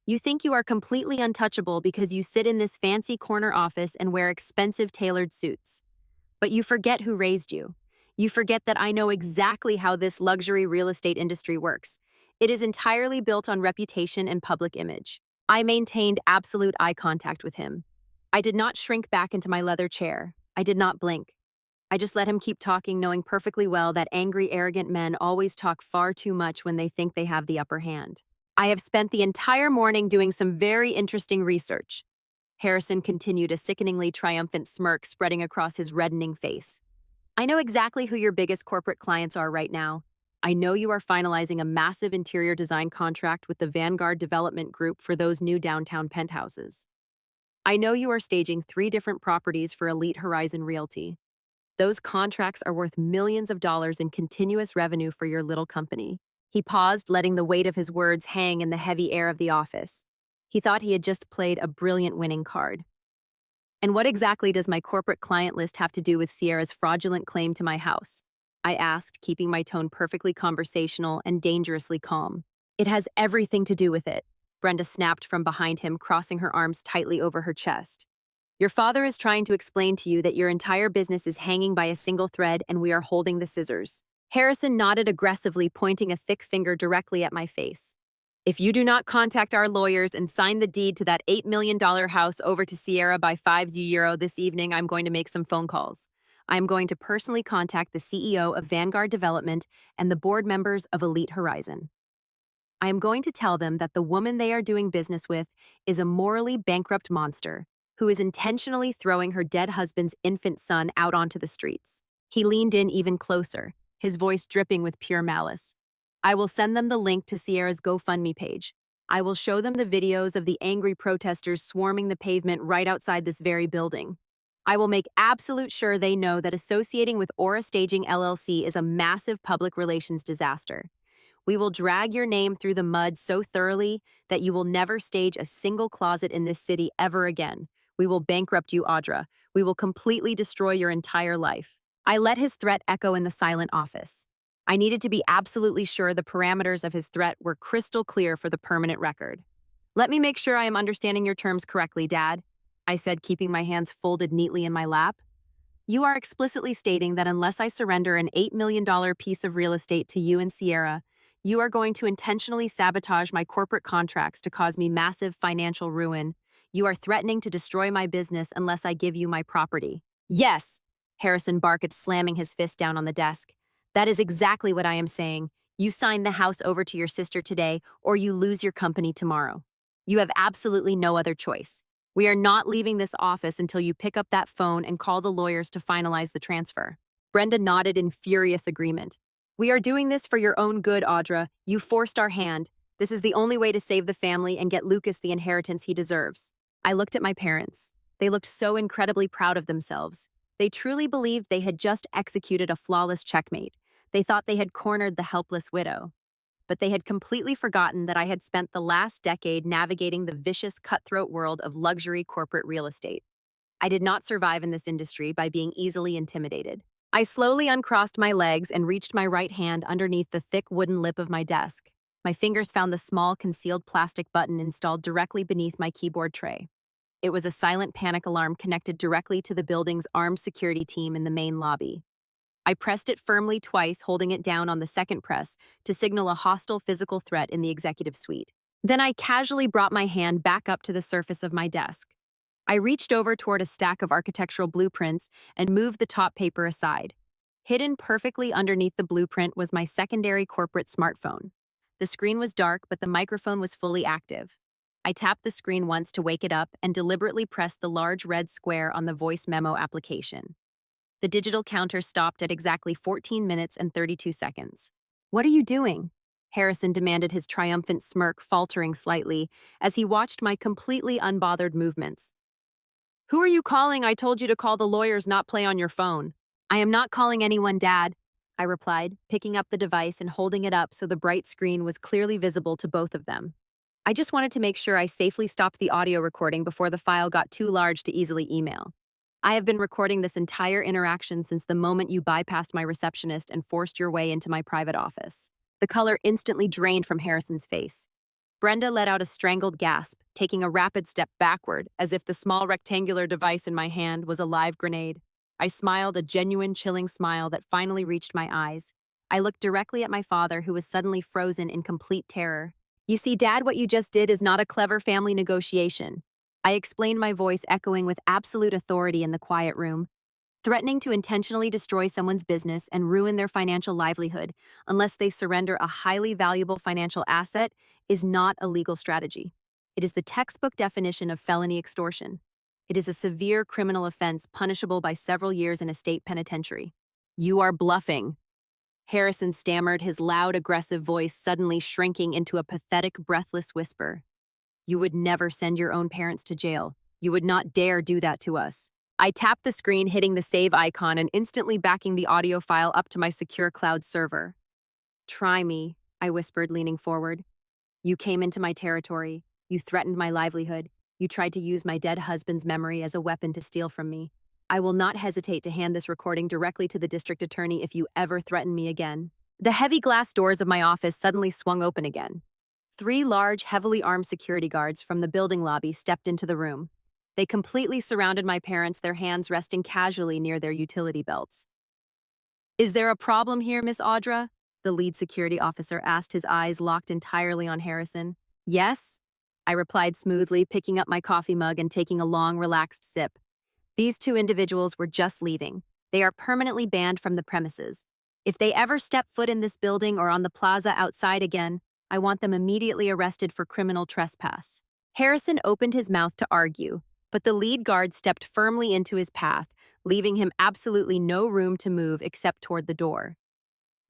You think you are completely untouchable because you sit in this fancy corner office and wear expensive tailored suits. But you forget who raised you. You forget that I know exactly how this luxury real estate industry works. It is entirely built on reputation and public image. I maintained absolute eye contact with him. I did not shrink back into my leather chair. I did not blink. I just let him keep talking, knowing perfectly well that angry, arrogant men always talk far too much when they think they have the upper hand. I have spent the entire morning doing some very interesting research. Harrison continued, a sickeningly triumphant smirk spreading across his reddening face. I know exactly who your biggest corporate clients are right now. I know you are finalizing a massive interior design contract with the Vanguard Development Group for those new downtown penthouses. I know you are staging 3 different properties for Elite Horizon Realty. Those contracts are worth millions of dollars in continuous revenue for your little company. He paused, letting the weight of his words hang in the heavy air of the office. He thought he had just played a brilliant winning card. And what exactly does my corporate client list have to do with Sierra's fraudulent claim to my house? I asked, keeping my tone perfectly conversational and dangerously calm. It has everything to do with it, Brenda snapped from behind him, crossing her arms tightly over her chest. Your father is trying to explain to you that your entire business is hanging by a single thread and we are holding the scissors. Harrison nodded aggressively, pointing a thick finger directly at my face. If you do not contact our lawyers and sign the deed to that $8 million house over to Sierra by €5 this evening, I'm going to make some phone calls. I am going to personally contact the CEO of Vanguard Development and the board members of Elite Horizon. I am going to tell them that the woman they are doing business with is a morally bankrupt monster who is intentionally throwing her dead husband's infant son out onto the streets. He leaned in even closer, his voice dripping with pure malice. I will send them the link to Sierra's GoFundMe page. I will show them the videos of the angry protesters swarming the pavement right outside this very building. I will make absolute sure they know that associating with Aura Staging LLC is a massive public relations disaster. We will drag your name through the mud so thoroughly that you will never stage a single closet in this city ever again. We will bankrupt you, Audra. We will completely destroy your entire life. I let his threat echo in the silent office. I needed to be absolutely sure the parameters of his threat were crystal clear for the permanent record. Let me make sure I am understanding your terms correctly, Dad, I said, keeping my hands folded neatly in my lap. You are explicitly stating that unless I surrender an $8 million piece of real estate to you and Sierra, you are going to intentionally sabotage my corporate contracts to cause me massive financial ruin. You are threatening to destroy my business unless I give you my property. Yes, Harrison barked, slamming his fist down on the desk. That is exactly what I am saying. You sign the house over to your sister today, or you lose your company tomorrow. You have absolutely no other choice. We are not leaving this office until you pick up that phone and call the lawyers to finalize the transfer. Brenda nodded in furious agreement. We are doing this for your own good, Audra. You forced our hand. This is the only way to save the family and get Lucas the inheritance he deserves. I looked at my parents. They looked so incredibly proud of themselves. They truly believed they had just executed a flawless checkmate. They thought they had cornered the helpless widow. But they had completely forgotten that I had spent the last decade navigating the vicious, cutthroat world of luxury corporate real estate. I did not survive in this industry by being easily intimidated. I slowly uncrossed my legs and reached my right hand underneath the thick wooden lip of my desk. My fingers found the small, concealed plastic button installed directly beneath my keyboard tray. It was a silent panic alarm connected directly to the building's armed security team in the main lobby. I pressed it firmly twice, holding it down on the second press to signal a hostile physical threat in the executive suite. Then I casually brought my hand back up to the surface of my desk. I reached over toward a stack of architectural blueprints and moved the top paper aside. Hidden perfectly underneath the blueprint was my secondary corporate smartphone. The screen was dark, but the microphone was fully active. I tapped the screen once to wake it up and deliberately pressed the large red square on the voice memo application. The digital counter stopped at exactly 14 minutes and 32 seconds. What are you doing? Harrison demanded, his triumphant smirk faltering slightly as he watched my completely unbothered movements. Who are you calling? I told you to call the lawyers, not play on your phone. I am not calling anyone, Dad, I replied, picking up the device and holding it up so the bright screen was clearly visible to both of them. I just wanted to make sure I safely stopped the audio recording before the file got too large to easily email. I have been recording this entire interaction since the moment you bypassed my receptionist and forced your way into my private office. The color instantly drained from Harrison's face. Brenda let out a strangled gasp, taking a rapid step backward, as if the small rectangular device in my hand was a live grenade. I smiled, a genuine, chilling smile that finally reached my eyes. I looked directly at my father, who was suddenly frozen in complete terror. You see, Dad, what you just did is not a clever family negotiation. I explained, my voice echoing with absolute authority in the quiet room. Threatening to intentionally destroy someone's business and ruin their financial livelihood unless they surrender a highly valuable financial asset is not a legal strategy. It is the textbook definition of felony extortion. It is a severe criminal offense punishable by several years in a state penitentiary. You are bluffing. Harrison stammered, his loud, aggressive voice suddenly shrinking into a pathetic, breathless whisper. You would never send your own parents to jail. You would not dare do that to us. I tapped the screen, hitting the save icon and instantly backing the audio file up to my secure cloud server. Try me, I whispered, leaning forward. You came into my territory. You threatened my livelihood. You tried to use my dead husband's memory as a weapon to steal from me. I will not hesitate to hand this recording directly to the district attorney if you ever threaten me again. The heavy glass doors of my office suddenly swung open again. 3 large, heavily armed security guards from the building lobby stepped into the room. They completely surrounded my parents, their hands resting casually near their utility belts. Is there a problem here, Miss Audra? The lead security officer asked, his eyes locked entirely on Harrison. Yes, I replied smoothly, picking up my coffee mug and taking a long, relaxed sip. These 2 individuals were just leaving. They are permanently banned from the premises. If they ever step foot in this building or on the plaza outside again, I want them immediately arrested for criminal trespass." Harrison opened his mouth to argue, but the lead guard stepped firmly into his path, leaving him absolutely no room to move except toward the door.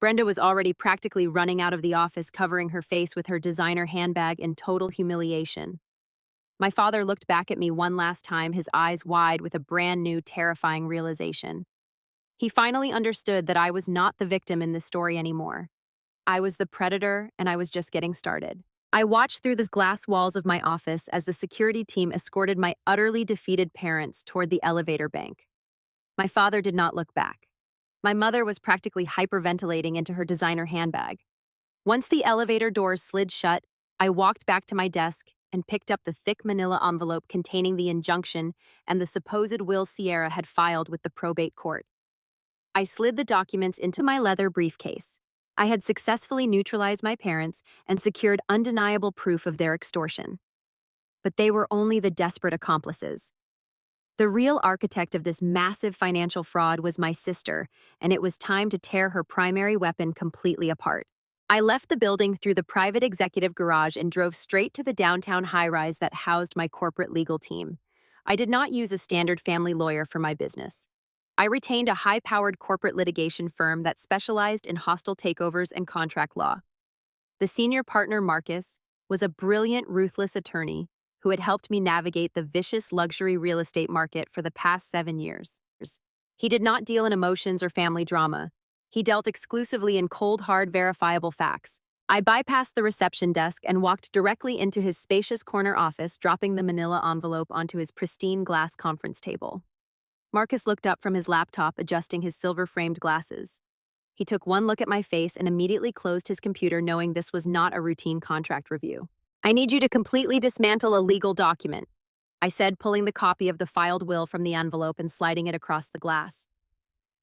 Brenda was already practically running out of the office, covering her face with her designer handbag in total humiliation. My father looked back at me one last time, his eyes wide with a brand new, terrifying realization. He finally understood that I was not the victim in this story anymore. I was the predator, and I was just getting started. I watched through the glass walls of my office as the security team escorted my utterly defeated parents toward the elevator bank. My father did not look back. My mother was practically hyperventilating into her designer handbag. Once the elevator doors slid shut, I walked back to my desk and picked up the thick manila envelope containing the injunction and the supposed will Sierra had filed with the probate court. I slid the documents into my leather briefcase. I had successfully neutralized my parents and secured undeniable proof of their extortion. But they were only the desperate accomplices. The real architect of this massive financial fraud was my sister, and it was time to tear her primary weapon completely apart. I left the building through the private executive garage and drove straight to the downtown high-rise that housed my corporate legal team. I did not use a standard family lawyer for my business. I retained a high-powered corporate litigation firm that specialized in hostile takeovers and contract law. The senior partner, Marcus, was a brilliant, ruthless attorney who had helped me navigate the vicious luxury real estate market for the past 7 years. He did not deal in emotions or family drama. He dealt exclusively in cold, hard, verifiable facts. I bypassed the reception desk and walked directly into his spacious corner office, dropping the manila envelope onto his pristine glass conference table. Marcus looked up from his laptop, adjusting his silver-framed glasses. He took one look at my face and immediately closed his computer, knowing this was not a routine contract review. "I need you to completely dismantle a legal document," I said, pulling the copy of the filed will from the envelope and sliding it across the glass.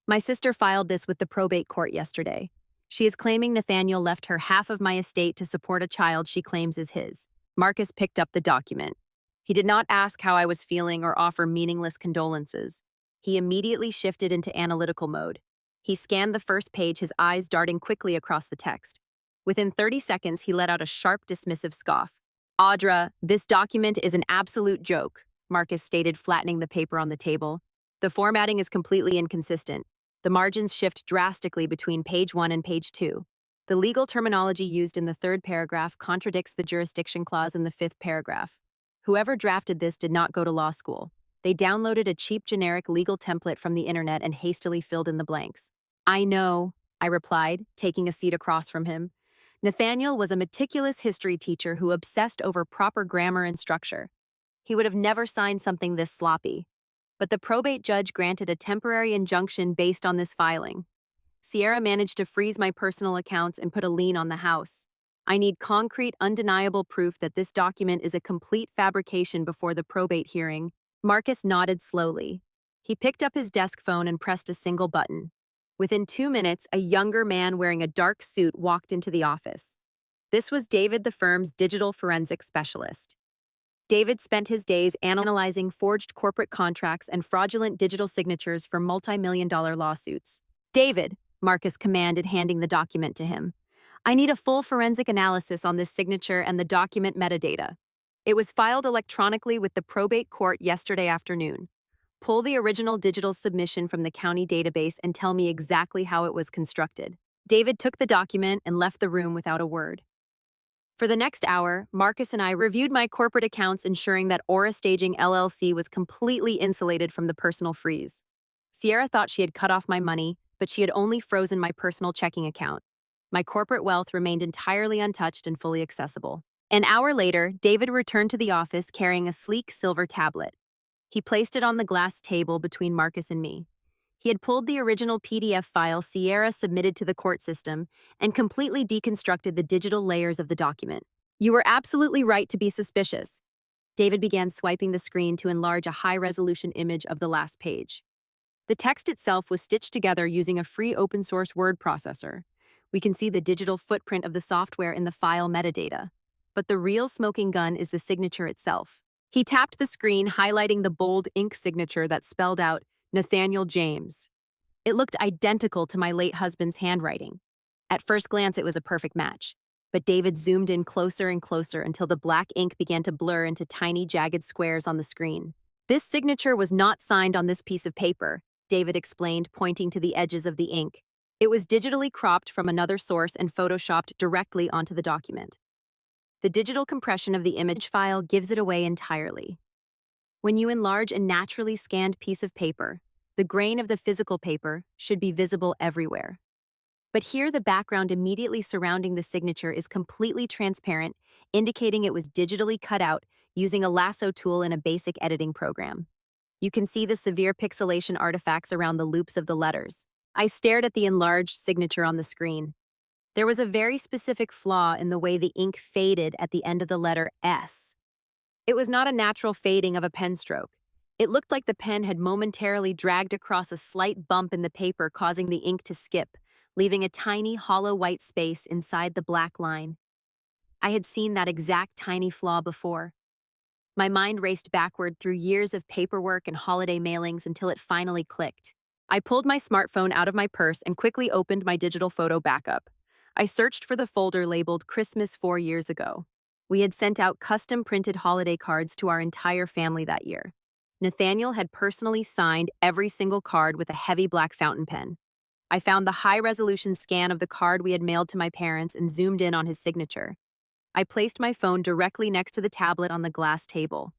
"My sister filed this with the probate court yesterday. She is claiming Nathaniel left her half of my estate to support a child she claims is his." Marcus picked up the document. He did not ask how I was feeling or offer meaningless condolences. He immediately shifted into analytical mode. He scanned the first page, his eyes darting quickly across the text. Within 30 seconds, he let out a sharp, dismissive scoff. "Audra, this document is an absolute joke," Marcus stated, flattening the paper on the table. "The formatting is completely inconsistent. The margins shift drastically between page 1 and page 2. The legal terminology used in the third paragraph contradicts the jurisdiction clause in the fifth paragraph. Whoever drafted this did not go to law school. They downloaded a cheap generic legal template from the internet and hastily filled in the blanks." "I know," I replied, taking a seat across from him. Nathaniel was a meticulous history teacher who obsessed over proper grammar and structure. He would have never signed something this sloppy. But the probate judge granted a temporary injunction based on this filing. Sierra managed to freeze my personal accounts and put a lien on the house. I need concrete, undeniable proof that this document is a complete fabrication before the probate hearing. Marcus nodded slowly. He picked up his desk phone and pressed a single button. Within 2 minutes, a younger man wearing a dark suit walked into the office. This was David, the firm's digital forensics specialist. David spent his days analyzing forged corporate contracts and fraudulent digital signatures for multi-million-dollar lawsuits. "David," Marcus commanded, handing the document to him, "I need a full forensic analysis on this signature and the document metadata. It was filed electronically with the probate court yesterday afternoon. Pull the original digital submission from the county database and tell me exactly how it was constructed." David took the document and left the room without a word. For the next hour, Marcus and I reviewed my corporate accounts, ensuring that Aura Staging LLC was completely insulated from the personal freeze. Sierra thought she had cut off my money, but she had only frozen my personal checking account. My corporate wealth remained entirely untouched and fully accessible. An hour later, David returned to the office carrying a sleek silver tablet. He placed it on the glass table between Marcus and me. He had pulled the original PDF file Sierra submitted to the court system and completely deconstructed the digital layers of the document. "You were absolutely right to be suspicious." David began swiping the screen to enlarge a high-resolution image of the last page. The text itself was stitched together using a free open-source word processor. We can see the digital footprint of the software in the file metadata. But the real smoking gun is the signature itself. He tapped the screen, highlighting the bold ink signature that spelled out Nathaniel James. It looked identical to my late husband's handwriting. At first glance, it was a perfect match. But David zoomed in closer and closer until the black ink began to blur into tiny, jagged squares on the screen. This signature was not signed on this piece of paper, David explained, pointing to the edges of the ink. It was digitally cropped from another source and photoshopped directly onto the document. The digital compression of the image file gives it away entirely. When you enlarge a naturally scanned piece of paper, the grain of the physical paper should be visible everywhere. But here the background immediately surrounding the signature is completely transparent, indicating it was digitally cut out using a lasso tool in a basic editing program. You can see the severe pixelation artifacts around the loops of the letters. I stared at the enlarged signature on the screen. There was a very specific flaw in the way the ink faded at the end of the letter S. It was not a natural fading of a pen stroke. It looked like the pen had momentarily dragged across a slight bump in the paper, causing the ink to skip, leaving a tiny, hollow white space inside the black line. I had seen that exact tiny flaw before. My mind raced backward through years of paperwork and holiday mailings until it finally clicked. I pulled my smartphone out of my purse and quickly opened my digital photo backup. I searched for the folder labeled Christmas 4 years ago. We had sent out custom-printed holiday cards to our entire family that year. Nathaniel had personally signed every single card with a heavy black fountain pen. I found the high-resolution scan of the card we had mailed to my parents and zoomed in on his signature. I placed my phone directly next to the tablet on the glass table.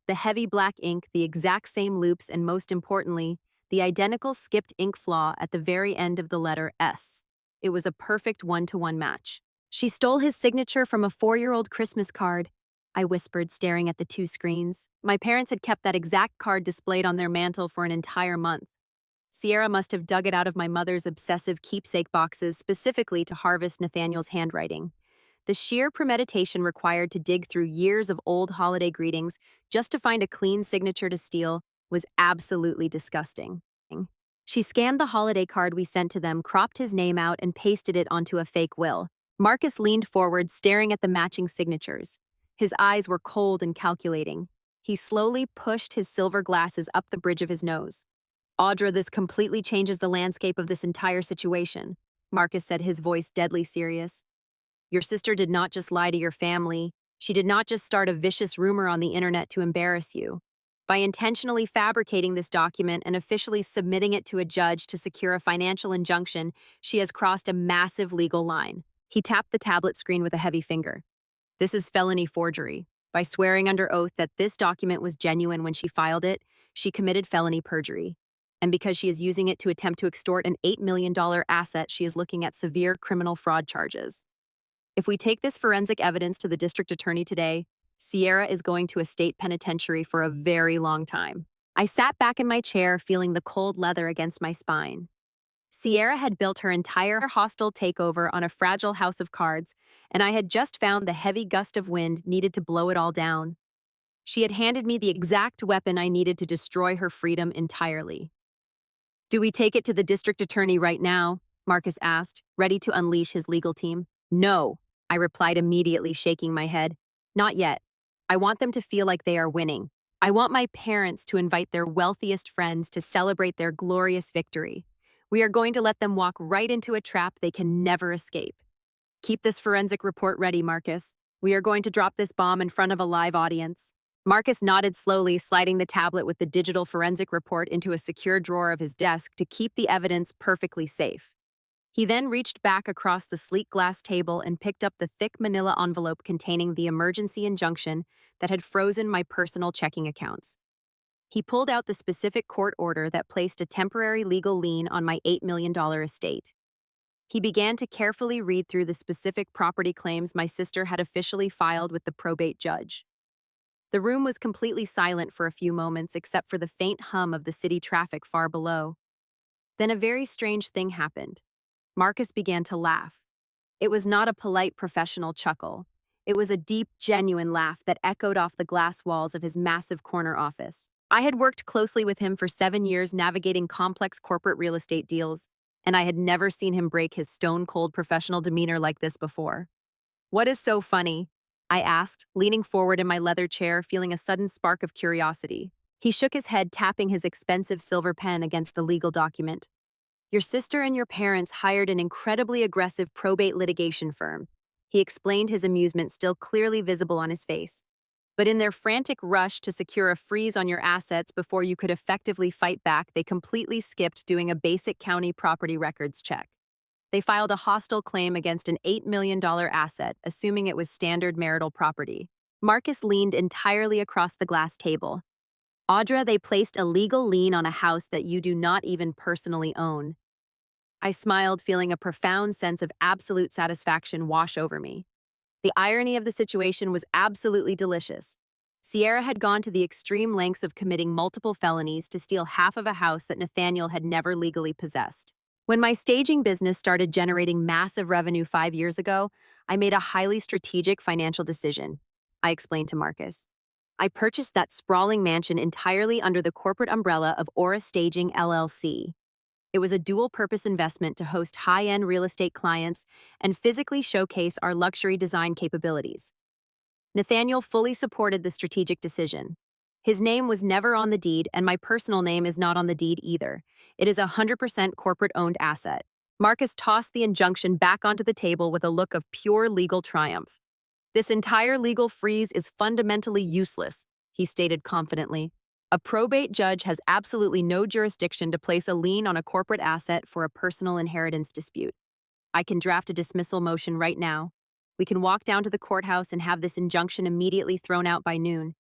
The heavy black ink, the exact same loops, and most importantly, the identical skipped ink flaw at the very end of the letter S. It was a perfect one-to-one match. She stole his signature from a 4-year-old Christmas card, I whispered, staring at the two screens. My parents had kept that exact card displayed on their mantle for an entire month. Sierra must have dug it out of my mother's obsessive keepsake boxes specifically to harvest Nathaniel's handwriting. The sheer premeditation required to dig through years of old holiday greetings just to find a clean signature to steal was absolutely disgusting. She scanned the holiday card we sent to them, cropped his name out, and pasted it onto a fake will. Marcus leaned forward, staring at the matching signatures. His eyes were cold and calculating. He slowly pushed his silver glasses up the bridge of his nose. Audra, this completely changes the landscape of this entire situation, Marcus said, his voice deadly serious. Your sister did not just lie to your family. She did not just start a vicious rumor on the internet to embarrass you. By intentionally fabricating this document and officially submitting it to a judge to secure a financial injunction, she has crossed a massive legal line. He tapped the tablet screen with a heavy finger. This is felony forgery. By swearing under oath that this document was genuine when she filed it, she committed felony perjury. And because she is using it to attempt to extort an $8 million asset, she is looking at severe criminal fraud charges. If we take this forensic evidence to the district attorney today, Sierra is going to a state penitentiary for a very long time. I sat back in my chair, feeling the cold leather against my spine. Sierra had built her entire hostile takeover on a fragile house of cards, and I had just found the heavy gust of wind needed to blow it all down. She had handed me the exact weapon I needed to destroy her freedom entirely. Do we take it to the district attorney right now? Marcus asked, ready to unleash his legal team. No, I replied immediately, shaking my head. Not yet. I want them to feel like they are winning. I want my parents to invite their wealthiest friends to celebrate their glorious victory. We are going to let them walk right into a trap they can never escape. Keep this forensic report ready, Marcus. We are going to drop this bomb in front of a live audience. Marcus nodded slowly, sliding the tablet with the digital forensic report into a secure drawer of his desk to keep the evidence perfectly safe. He then reached back across the sleek glass table and picked up the thick manila envelope containing the emergency injunction that had frozen my personal checking accounts. He pulled out the specific court order that placed a temporary legal lien on my $8 million estate. He began to carefully read through the specific property claims my sister had officially filed with the probate judge. The room was completely silent for a few moments, except for the faint hum of the city traffic far below. Then a very strange thing happened. Marcus began to laugh. It was not a polite professional chuckle. It was a deep, genuine laugh that echoed off the glass walls of his massive corner office. I had worked closely with him for 7 years navigating complex corporate real estate deals, and I had never seen him break his stone-cold professional demeanor like this before. What is so funny? I asked, leaning forward in my leather chair, feeling a sudden spark of curiosity. He shook his head, tapping his expensive silver pen against the legal document. Your sister and your parents hired an incredibly aggressive probate litigation firm. He explained, his amusement still clearly visible on his face. But in their frantic rush to secure a freeze on your assets before you could effectively fight back, they completely skipped doing a basic county property records check. They filed a hostile claim against an $8 million asset, assuming it was standard marital property. Marcus leaned entirely across the glass table. Audra, they placed a legal lien on a house that you do not even personally own. I smiled, feeling a profound sense of absolute satisfaction wash over me. The irony of the situation was absolutely delicious. Sierra had gone to the extreme lengths of committing multiple felonies to steal half of a house that Nathaniel had never legally possessed. When my staging business started generating massive revenue 5 years ago, I made a highly strategic financial decision. I explained to Marcus. I purchased that sprawling mansion entirely under the corporate umbrella of Aura Staging LLC. It was a dual-purpose investment to host high-end real estate clients and physically showcase our luxury design capabilities. Nathaniel fully supported the strategic decision. His name was never on the deed, and my personal name is not on the deed either. It is a 100% corporate-owned asset. Marcus tossed the injunction back onto the table with a look of pure legal triumph. This entire legal freeze is fundamentally useless, he stated confidently. A probate judge has absolutely no jurisdiction to place a lien on a corporate asset for a personal inheritance dispute. I can draft a dismissal motion right now. We can walk down to the courthouse and have this injunction immediately thrown out by noon.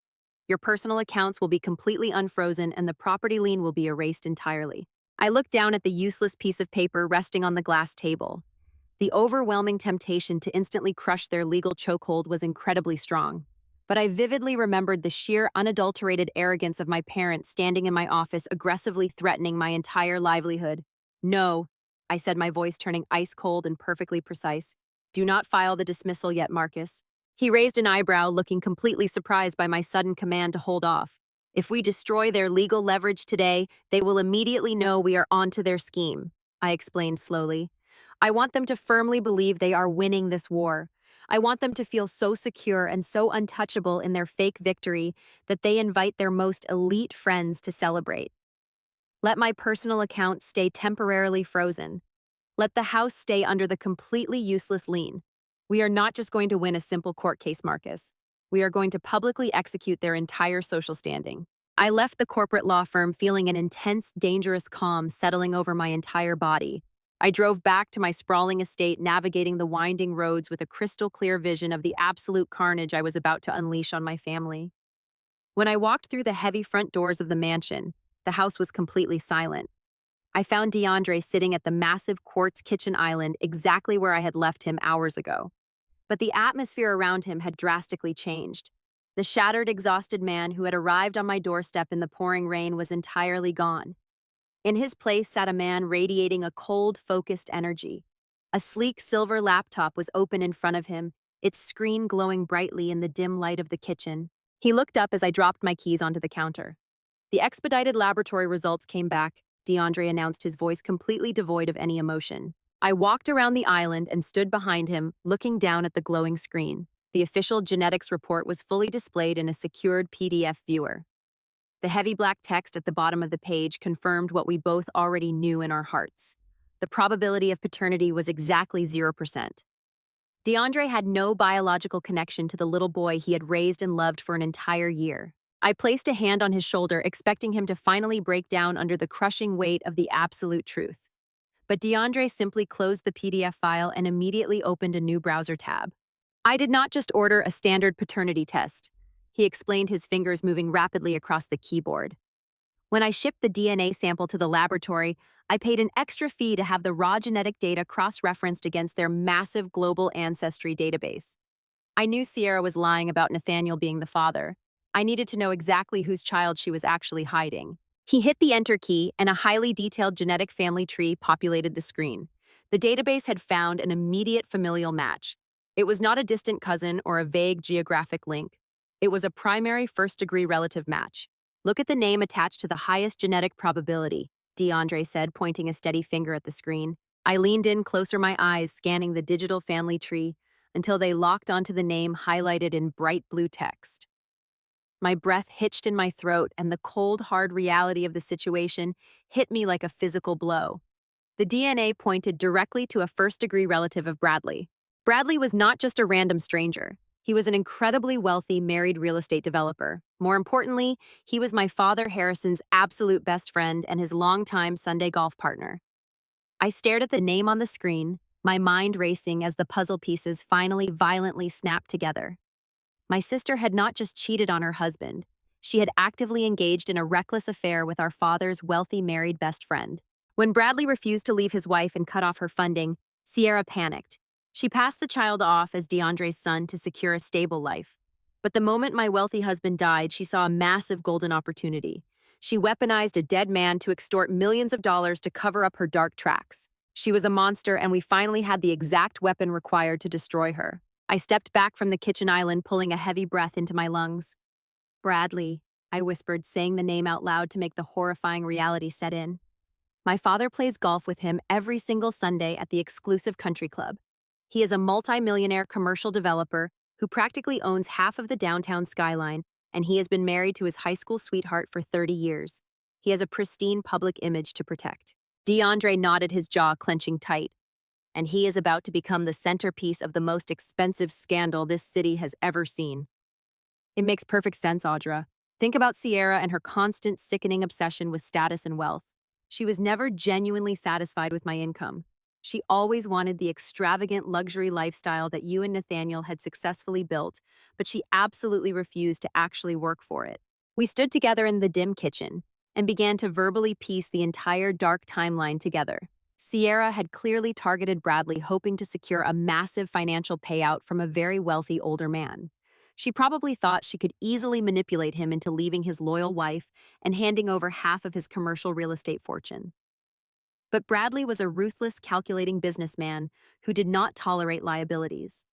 Your personal accounts will be completely unfrozen and the property lien will be erased entirely. I looked down at the useless piece of paper resting on the glass table. The overwhelming temptation to instantly crush their legal chokehold was incredibly strong. But I vividly remembered the sheer, unadulterated arrogance of my parents standing in my office, aggressively threatening my entire livelihood. "No," I said, my voice turning ice cold and perfectly precise. "Do not file the dismissal yet, Marcus." He raised an eyebrow, looking completely surprised by my sudden command to hold off. "If we destroy their legal leverage today, they will immediately know we are onto their scheme," I explained slowly. "I want them to firmly believe they are winning this war. I want them to feel so secure and so untouchable in their fake victory that they invite their most elite friends to celebrate. Let my personal account stay temporarily frozen. Let the house stay under the completely useless lien. We are not just going to win a simple court case, Marcus. We are going to publicly execute their entire social standing." I left the corporate law firm feeling an intense, dangerous calm settling over my entire body. I drove back to my sprawling estate, navigating the winding roads with a crystal-clear vision of the absolute carnage I was about to unleash on my family. When I walked through the heavy front doors of the mansion, the house was completely silent. I found DeAndre sitting at the massive quartz kitchen island exactly where I had left him hours ago. But the atmosphere around him had drastically changed. The shattered, exhausted man who had arrived on my doorstep in the pouring rain was entirely gone. In his place sat a man radiating a cold, focused energy. A sleek silver laptop was open in front of him, its screen glowing brightly in the dim light of the kitchen. He looked up as I dropped my keys onto the counter. "The expedited laboratory results came back," DeAndre announced, his voice completely devoid of any emotion. I walked around the island and stood behind him, looking down at the glowing screen. The official genetics report was fully displayed in a secured PDF viewer. The heavy black text at the bottom of the page confirmed what we both already knew in our hearts. The probability of paternity was exactly 0%. DeAndre had no biological connection to the little boy he had raised and loved for an entire year. I placed a hand on his shoulder, expecting him to finally break down under the crushing weight of the absolute truth. But DeAndre simply closed the PDF file and immediately opened a new browser tab. "I did not just order a standard paternity test," he explained, his fingers moving rapidly across the keyboard. "When I shipped the DNA sample to the laboratory, I paid an extra fee to have the raw genetic data cross-referenced against their massive global ancestry database. I knew Sierra was lying about Nathaniel being the father. I needed to know exactly whose child she was actually hiding." He hit the enter key, and a highly detailed genetic family tree populated the screen. The database had found an immediate familial match. It was not a distant cousin or a vague geographic link. It was a primary first-degree relative match. "Look at the name attached to the highest genetic probability," DeAndre said, pointing a steady finger at the screen. I leaned in closer, my eyes scanning the digital family tree until they locked onto the name highlighted in bright blue text. My breath hitched in my throat, and the cold, hard reality of the situation hit me like a physical blow. The DNA pointed directly to a first-degree relative of Bradley. Bradley was not just a random stranger. He was an incredibly wealthy married real estate developer. More importantly, he was my father Harrison's absolute best friend and his longtime Sunday golf partner. I stared at the name on the screen, my mind racing as the puzzle pieces finally violently snapped together. My sister had not just cheated on her husband. She had actively engaged in a reckless affair with our father's wealthy married best friend. When Bradley refused to leave his wife and cut off her funding, Sierra panicked. She passed the child off as DeAndre's son to secure a stable life. But the moment my wealthy husband died, she saw a massive golden opportunity. She weaponized a dead man to extort millions of dollars to cover up her dark tracks. She was a monster, and we finally had the exact weapon required to destroy her. I stepped back from the kitchen island, pulling a heavy breath into my lungs. Bradley, I whispered, saying the name out loud to make the horrifying reality set in. My father plays golf with him every single Sunday at the exclusive country club. He is a multi-millionaire commercial developer who practically owns half of the downtown skyline, and he has been married to his high school sweetheart for 30 years. He has a pristine public image to protect. DeAndre nodded, his jaw clenching tight. And he is about to become the centerpiece of the most expensive scandal this city has ever seen. It makes perfect sense, Audra. Think about Sierra and her constant, sickening obsession with status and wealth. She was never genuinely satisfied with my income. She always wanted the extravagant luxury lifestyle that you and Nathaniel had successfully built, but she absolutely refused to actually work for it. We stood together in the dim kitchen and began to verbally piece the entire dark timeline together. Sierra had clearly targeted Bradley, hoping to secure a massive financial payout from a very wealthy older man. She probably thought she could easily manipulate him into leaving his loyal wife and handing over half of his commercial real estate fortune. But Bradley was a ruthless, calculating businessman who did not tolerate liabilities.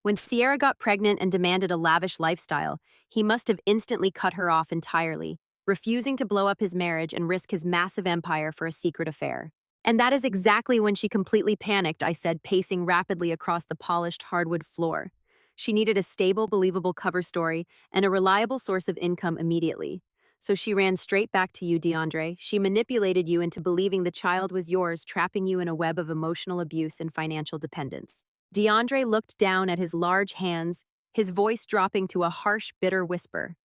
When Sierra got pregnant and demanded a lavish lifestyle, he must have instantly cut her off entirely, refusing to blow up his marriage and risk his massive empire for a secret affair. And that is exactly when she completely panicked, I said, pacing rapidly across the polished hardwood floor. She needed a stable, believable cover story and a reliable source of income immediately. So she ran straight back to you, DeAndre. She manipulated you into believing the child was yours, trapping you in a web of emotional abuse and financial dependence. DeAndre looked down at his large hands, his voice dropping to a harsh, bitter whisper.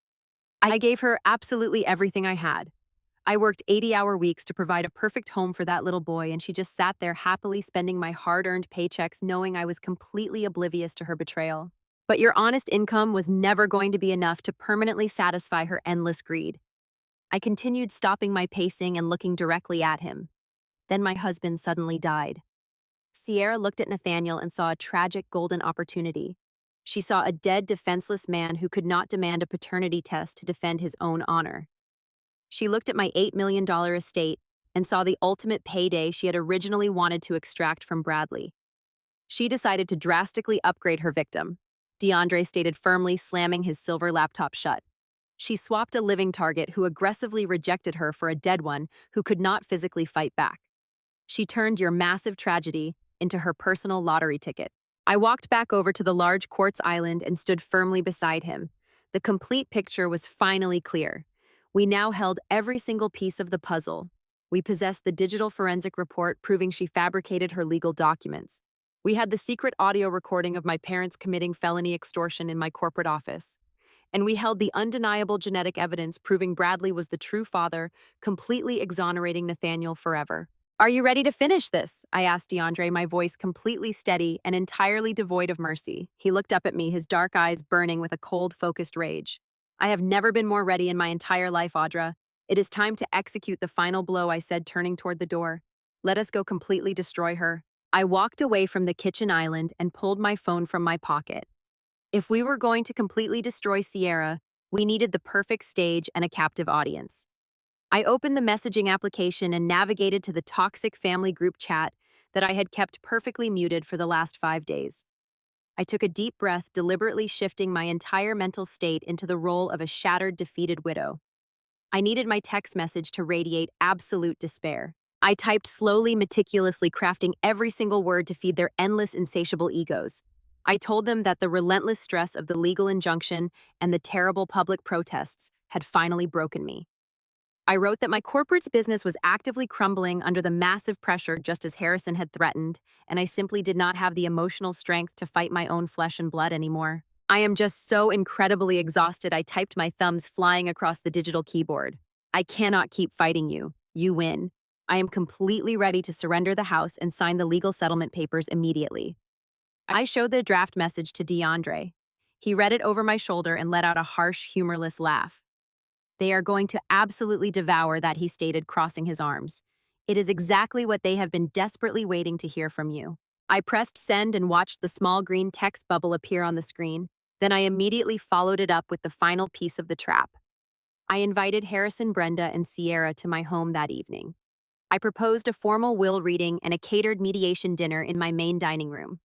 I gave her absolutely everything I had. I worked 80-hour weeks to provide a perfect home for that little boy, and she just sat there happily spending my hard-earned paychecks, knowing I was completely oblivious to her betrayal. But your honest income was never going to be enough to permanently satisfy her endless greed. I continued, stopping my pacing and looking directly at him. Then my husband suddenly died. Sierra looked at Nathaniel and saw a tragic golden opportunity. She saw a dead, defenseless man who could not demand a paternity test to defend his own honor. She looked at my $8 million estate and saw the ultimate payday she had originally wanted to extract from Bradley. She decided to drastically upgrade her victim, DeAndre stated firmly, slamming his silver laptop shut. She swapped a living target who aggressively rejected her for a dead one who could not physically fight back. She turned your massive tragedy into her personal lottery ticket. I walked back over to the large quartz island and stood firmly beside him. The complete picture was finally clear. We now held every single piece of the puzzle. We possessed the digital forensic report proving she fabricated her legal documents. We had the secret audio recording of my parents committing felony extortion in my corporate office. And we held the undeniable genetic evidence proving Bradley was the true father, completely exonerating Nathaniel forever. Are you ready to finish this? I asked DeAndre, my voice completely steady and entirely devoid of mercy. He looked up at me, his dark eyes burning with a cold, focused rage. I have never been more ready in my entire life, Audra. It is time to execute the final blow, I said, turning toward the door. Let us go completely destroy her. I walked away from the kitchen island and pulled my phone from my pocket. If we were going to completely destroy Sierra, we needed the perfect stage and a captive audience. I opened the messaging application and navigated to the toxic family group chat that I had kept perfectly muted for the last 5 days. I took a deep breath, deliberately shifting my entire mental state into the role of a shattered, defeated widow. I needed my text message to radiate absolute despair. I typed slowly, meticulously, crafting every single word to feed their endless, insatiable egos. I told them that the relentless stress of the legal injunction and the terrible public protests had finally broken me. I wrote that my corporate's business was actively crumbling under the massive pressure just as Harrison had threatened, and I simply did not have the emotional strength to fight my own flesh and blood anymore. I am just so incredibly exhausted I typed my thumbs flying across the digital keyboard. I cannot keep fighting you. You win. I am completely ready to surrender the house and sign the legal settlement papers immediately. I showed the draft message to DeAndre. He read it over my shoulder and let out a harsh, humorless laugh. They are going to absolutely devour that, he stated, crossing his arms. It is exactly what they have been desperately waiting to hear from you. I pressed send and watched the small green text bubble appear on the screen. Then I immediately followed it up with the final piece of the trap. I invited Harrison, Brenda, and Sierra to my home that evening. I proposed a formal will reading and a catered mediation dinner in my main dining room.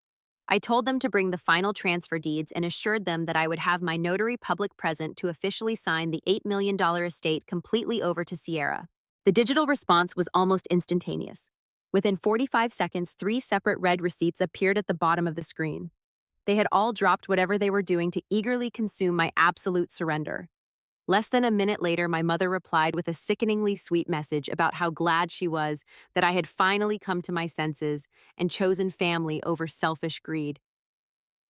I told them to bring the final transfer deeds and assured them that I would have my notary public present to officially sign the $8 million estate completely over to Sierra. The digital response was almost instantaneous. Within 45 seconds, 3 separate red receipts appeared at the bottom of the screen. They had all dropped whatever they were doing to eagerly consume my absolute surrender. Less than a minute later, my mother replied with a sickeningly sweet message about how glad she was that I had finally come to my senses and chosen family over selfish greed.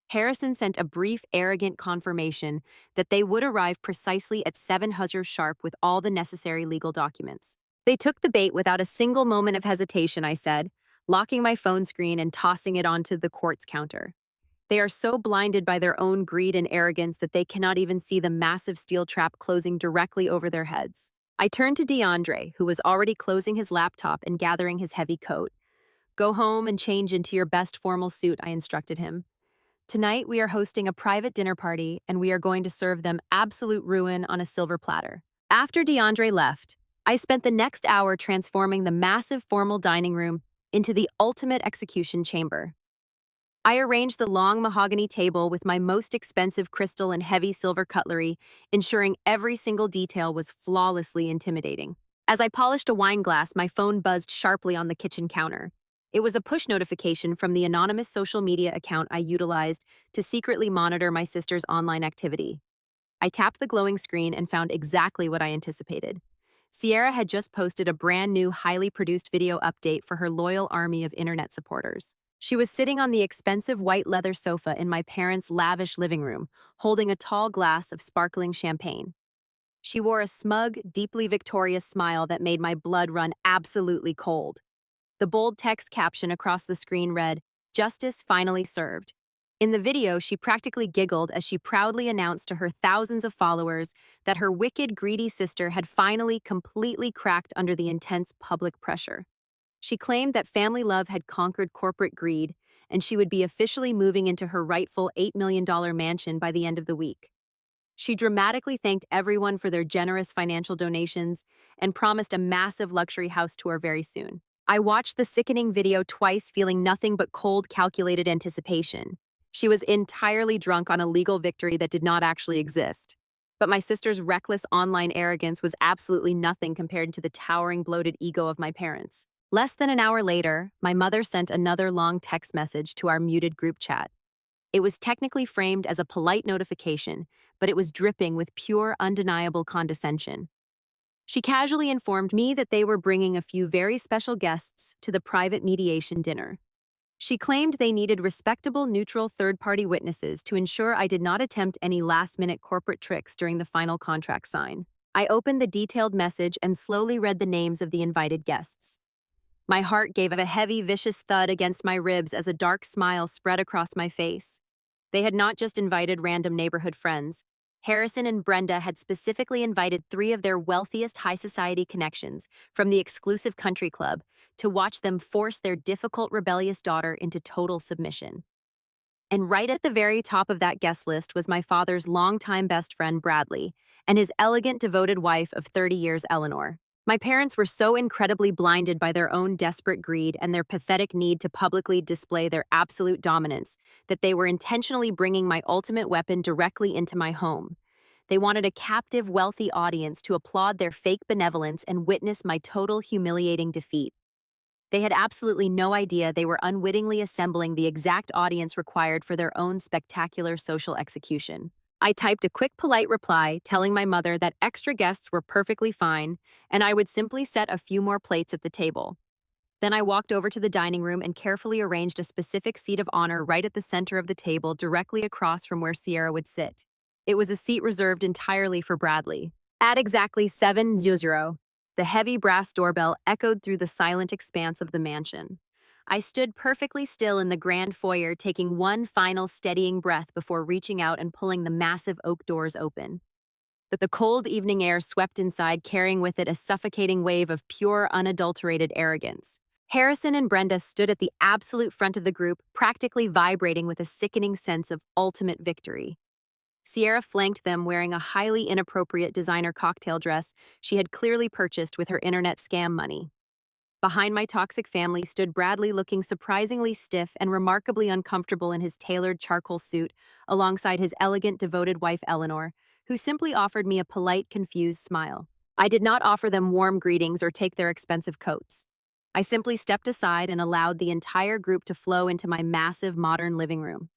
Harrison sent a brief, arrogant confirmation that they would arrive precisely at 7:00 sharp with all the necessary legal documents. They took the bait without a single moment of hesitation, I said, locking my phone screen and tossing it onto the court's counter. They are so blinded by their own greed and arrogance that they cannot even see the massive steel trap closing directly over their heads. I turned to DeAndre, who was already closing his laptop and gathering his heavy coat. Go home and change into your best formal suit, I instructed him. Tonight, we are hosting a private dinner party, and we are going to serve them absolute ruin on a silver platter. After DeAndre left, I spent the next hour transforming the massive formal dining room into the ultimate execution chamber. I arranged the long mahogany table with my most expensive crystal and heavy silver cutlery, ensuring every single detail was flawlessly intimidating. As I polished a wine glass, my phone buzzed sharply on the kitchen counter. It was a push notification from the anonymous social media account I utilized to secretly monitor my sister's online activity. I tapped the glowing screen and found exactly what I anticipated. Sierra had just posted a brand new, highly produced video update for her loyal army of internet supporters. She was sitting on the expensive white leather sofa in my parents' lavish living room, holding a tall glass of sparkling champagne. She wore a smug, deeply victorious smile that made my blood run absolutely cold. The bold text caption across the screen read, "Justice finally served." In the video, she practically giggled as she proudly announced to her thousands of followers that her wicked, greedy sister had finally completely cracked under the intense public pressure. She claimed that family love had conquered corporate greed, and she would be officially moving into her rightful $8 million mansion by the end of the week. She dramatically thanked everyone for their generous financial donations and promised a massive luxury house tour very soon. I watched the sickening video twice, feeling nothing but cold, calculated anticipation. She was entirely drunk on a legal victory that did not actually exist. But my sister's reckless online arrogance was absolutely nothing compared to the towering, bloated ego of my parents. Less than an hour later, my mother sent another long text message to our muted group chat. It was technically framed as a polite notification, but it was dripping with pure, undeniable condescension. She casually informed me that they were bringing a few very special guests to the private mediation dinner. She claimed they needed respectable, neutral third-party witnesses to ensure I did not attempt any last-minute corporate tricks during the final contract sign. I opened the detailed message and slowly read the names of the invited guests. My heart gave a heavy, vicious thud against my ribs as a dark smile spread across my face. They had not just invited random neighborhood friends. Harrison and Brenda had specifically invited 3 of their wealthiest high society connections from the exclusive country club to watch them force their difficult, rebellious daughter into total submission. And right at the very top of that guest list was my father's longtime best friend, Bradley, and his elegant, devoted wife of 30 years, Eleanor. My parents were so incredibly blinded by their own desperate greed and their pathetic need to publicly display their absolute dominance that they were intentionally bringing my ultimate weapon directly into my home. They wanted a captive, wealthy audience to applaud their fake benevolence and witness my total, humiliating defeat. They had absolutely no idea they were unwittingly assembling the exact audience required for their own spectacular social execution. I typed a quick, polite reply telling my mother that extra guests were perfectly fine and I would simply set a few more plates at the table. Then I walked over to the dining room and carefully arranged a specific seat of honor right at the center of the table, directly across from where Sierra would sit. It was a seat reserved entirely for Bradley. At exactly 7:00, the heavy brass doorbell echoed through the silent expanse of the mansion. I stood perfectly still in the grand foyer, taking one final steadying breath before reaching out and pulling the massive oak doors open. The cold evening air swept inside, carrying with it a suffocating wave of pure, unadulterated arrogance. Harrison and Brenda stood at the absolute front of the group, practically vibrating with a sickening sense of ultimate victory. Sierra flanked them, wearing a highly inappropriate designer cocktail dress she had clearly purchased with her internet scam money. Behind my toxic family stood Bradley, looking surprisingly stiff and remarkably uncomfortable in his tailored charcoal suit, alongside his elegant, devoted wife Eleanor, who simply offered me a polite, confused smile. I did not offer them warm greetings or take their expensive coats. I simply stepped aside and allowed the entire group to flow into my massive, modern living room.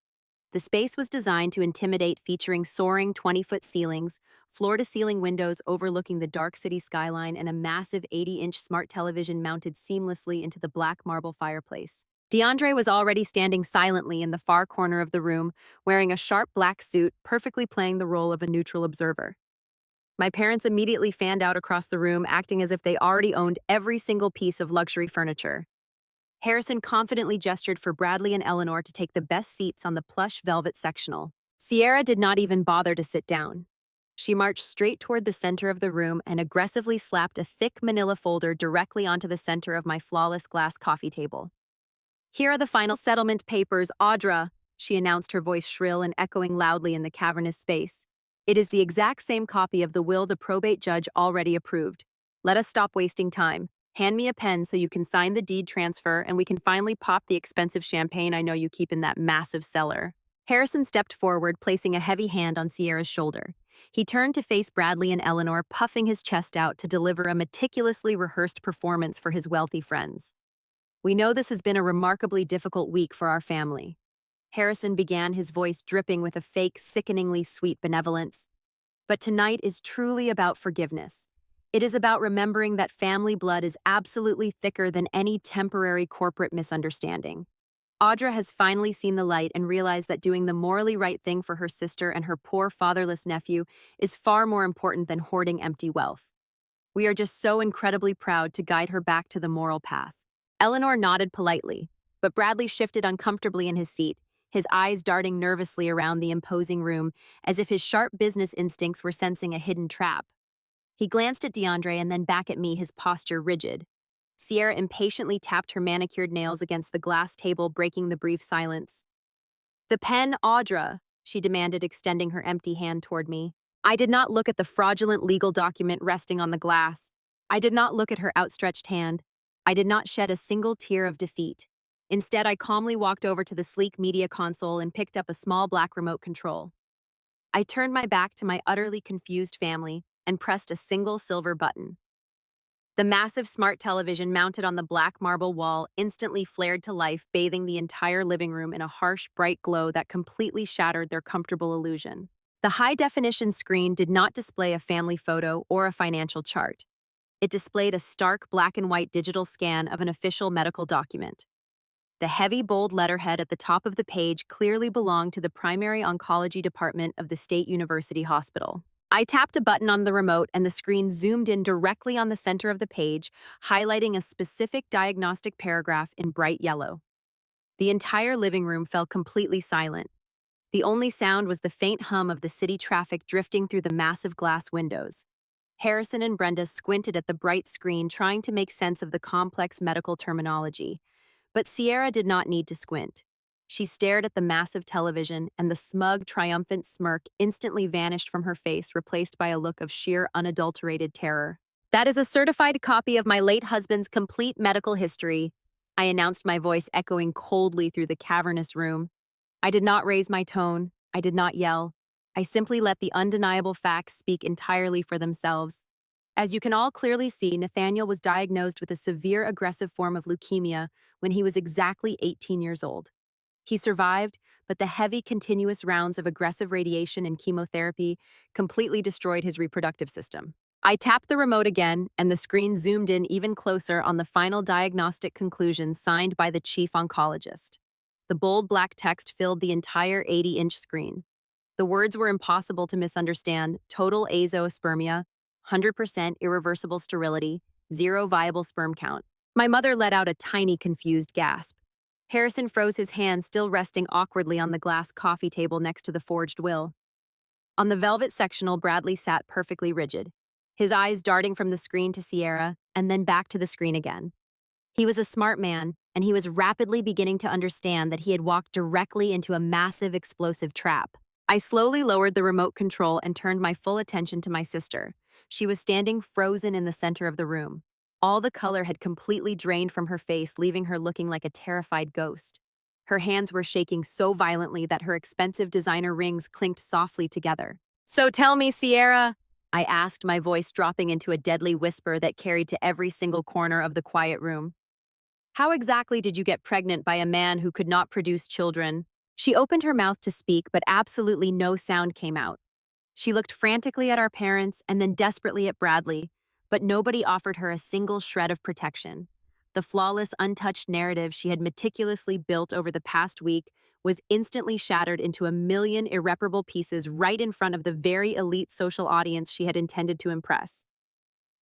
The space was designed to intimidate, featuring soaring 20-foot ceilings, floor-to-ceiling windows overlooking the dark city skyline, and a massive 80-inch smart television mounted seamlessly into the black marble fireplace. DeAndre was already standing silently in the far corner of the room, wearing a sharp black suit, perfectly playing the role of a neutral observer. My parents immediately fanned out across the room, acting as if they already owned every single piece of luxury furniture. Harrison confidently gestured for Bradley and Eleanor to take the best seats on the plush velvet sectional. Sierra did not even bother to sit down. She marched straight toward the center of the room and aggressively slapped a thick manila folder directly onto the center of my flawless glass coffee table. "Here are the final settlement papers, Audra," she announced, her voice shrill and echoing loudly in the cavernous space. "It is the exact same copy of the will the probate judge already approved. Let us stop wasting time. Hand me a pen so you can sign the deed transfer and we can finally pop the expensive champagne I know you keep in that massive cellar." Harrison stepped forward, placing a heavy hand on Sierra's shoulder. He turned to face Bradley and Eleanor, puffing his chest out to deliver a meticulously rehearsed performance for his wealthy friends. "We know this has been a remarkably difficult week for our family." Harrison began, his voice dripping with a fake, sickeningly sweet benevolence. "But tonight is truly about forgiveness. It is about remembering that family blood is absolutely thicker than any temporary corporate misunderstanding. Audra has finally seen the light and realized that doing the morally right thing for her sister and her poor fatherless nephew is far more important than hoarding empty wealth. We are just so incredibly proud to guide her back to the moral path." Eleanor nodded politely, but Bradley shifted uncomfortably in his seat, his eyes darting nervously around the imposing room, as if his sharp business instincts were sensing a hidden trap. He glanced at DeAndre and then back at me, his posture rigid. Sierra impatiently tapped her manicured nails against the glass table, breaking the brief silence. "The pen, Audra," she demanded, extending her empty hand toward me. I did not look at the fraudulent legal document resting on the glass. I did not look at her outstretched hand. I did not shed a single tear of defeat. Instead, I calmly walked over to the sleek media console and picked up a small black remote control. I turned my back to my utterly confused family and pressed a single silver button. The massive smart television mounted on the black marble wall instantly flared to life, bathing the entire living room in a harsh, bright glow that completely shattered their comfortable illusion. The high-definition screen did not display a family photo or a financial chart. It displayed a stark black and white digital scan of an official medical document. The heavy, bold letterhead at the top of the page clearly belonged to the primary oncology department of the State University Hospital. I tapped a button on the remote and the screen zoomed in directly on the center of the page, highlighting a specific diagnostic paragraph in bright yellow. The entire living room fell completely silent. The only sound was the faint hum of the city traffic drifting through the massive glass windows. Harrison and Brenda squinted at the bright screen, trying to make sense of the complex medical terminology. But Sierra did not need to squint. She stared at the massive television, and the smug, triumphant smirk instantly vanished from her face, replaced by a look of sheer, unadulterated terror. "That is a certified copy of my late husband's complete medical history," I announced, my voice echoing coldly through the cavernous room. I did not raise my tone. I did not yell. I simply let the undeniable facts speak entirely for themselves. As you can all clearly see, Nathaniel was diagnosed with a severe aggressive form of leukemia when he was exactly 18 years old. He survived, but the heavy, continuous rounds of aggressive radiation and chemotherapy completely destroyed his reproductive system. I tapped the remote again, and the screen zoomed in even closer on the final diagnostic conclusions signed by the chief oncologist. The bold black text filled the entire 80-inch screen. The words were impossible to misunderstand: total azoospermia, 100% irreversible sterility, zero viable sperm count. My mother let out a tiny, confused gasp. Harrison froze, his hand still resting awkwardly on the glass coffee table next to the forged will. On the velvet sectional, Bradley sat perfectly rigid, his eyes darting from the screen to Sierra and then back to the screen again. He was a smart man, and he was rapidly beginning to understand that he had walked directly into a massive explosive trap. I slowly lowered the remote control and turned my full attention to my sister. She was standing frozen in the center of the room. All the color had completely drained from her face, leaving her looking like a terrified ghost. Her hands were shaking so violently that her expensive designer rings clinked softly together. "So tell me, Sierra," I asked, my voice dropping into a deadly whisper that carried to every single corner of the quiet room. "How exactly did you get pregnant by a man who could not produce children?" She opened her mouth to speak, but absolutely no sound came out. She looked frantically at our parents and then desperately at Bradley, but nobody offered her a single shred of protection. The flawless, untouched narrative she had meticulously built over the past week was instantly shattered into a million irreparable pieces right in front of the very elite social audience she had intended to impress.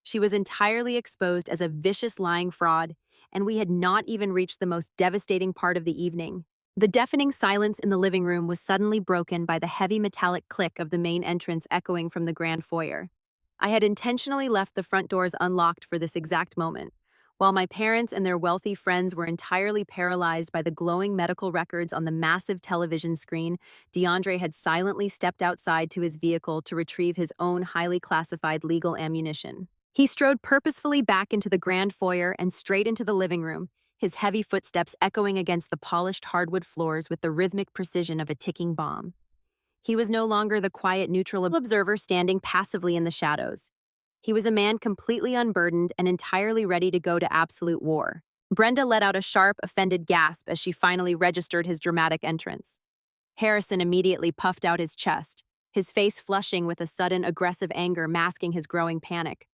She was entirely exposed as a vicious lying fraud, and we had not even reached the most devastating part of the evening. The deafening silence in the living room was suddenly broken by the heavy metallic click of the main entrance echoing from the grand foyer. I had intentionally left the front doors unlocked for this exact moment. While my parents and their wealthy friends were entirely paralyzed by the glowing medical records on the massive television screen, DeAndre had silently stepped outside to his vehicle to retrieve his own highly classified legal ammunition. He strode purposefully back into the grand foyer and straight into the living room, his heavy footsteps echoing against the polished hardwood floors with the rhythmic precision of a ticking bomb. He was no longer the quiet, neutral observer standing passively in the shadows. He was a man completely unburdened and entirely ready to go to absolute war. Brenda let out a sharp, offended gasp as she finally registered his dramatic entrance. Harrison immediately puffed out his chest, his face flushing with a sudden, aggressive anger masking his growing panic.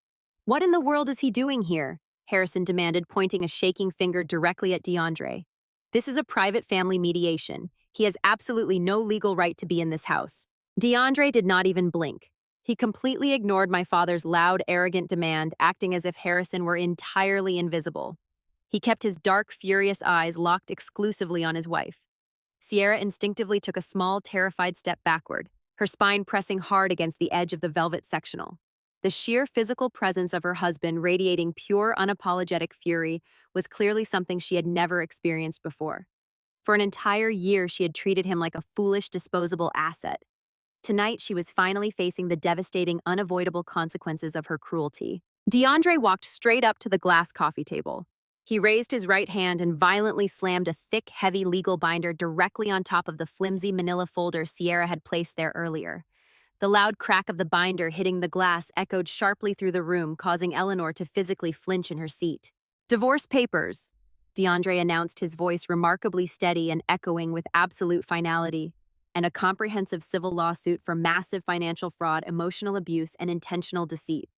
"What in the world is he doing here?" Harrison demanded, pointing a shaking finger directly at DeAndre. "This is a private family mediation. He has absolutely no legal right to be in this house." DeAndre did not even blink. He completely ignored my father's loud, arrogant demand, acting as if Harrison were entirely invisible. He kept his dark, furious eyes locked exclusively on his wife. Sierra instinctively took a small, terrified step backward, her spine pressing hard against the edge of the velvet sectional. The sheer physical presence of her husband, radiating pure, unapologetic fury, was clearly something she had never experienced before. For an entire year, she had treated him like a foolish, disposable asset. Tonight, she was finally facing the devastating, unavoidable consequences of her cruelty. DeAndre walked straight up to the glass coffee table. He raised his right hand and violently slammed a thick, heavy legal binder directly on top of the flimsy manila folder Sierra had placed there earlier. The loud crack of the binder hitting the glass echoed sharply through the room, causing Eleanor to physically flinch in her seat. "Divorce papers," DeAndre announced, his voice remarkably steady and echoing with absolute finality, "and a comprehensive civil lawsuit for massive financial fraud, emotional abuse, and intentional deceit."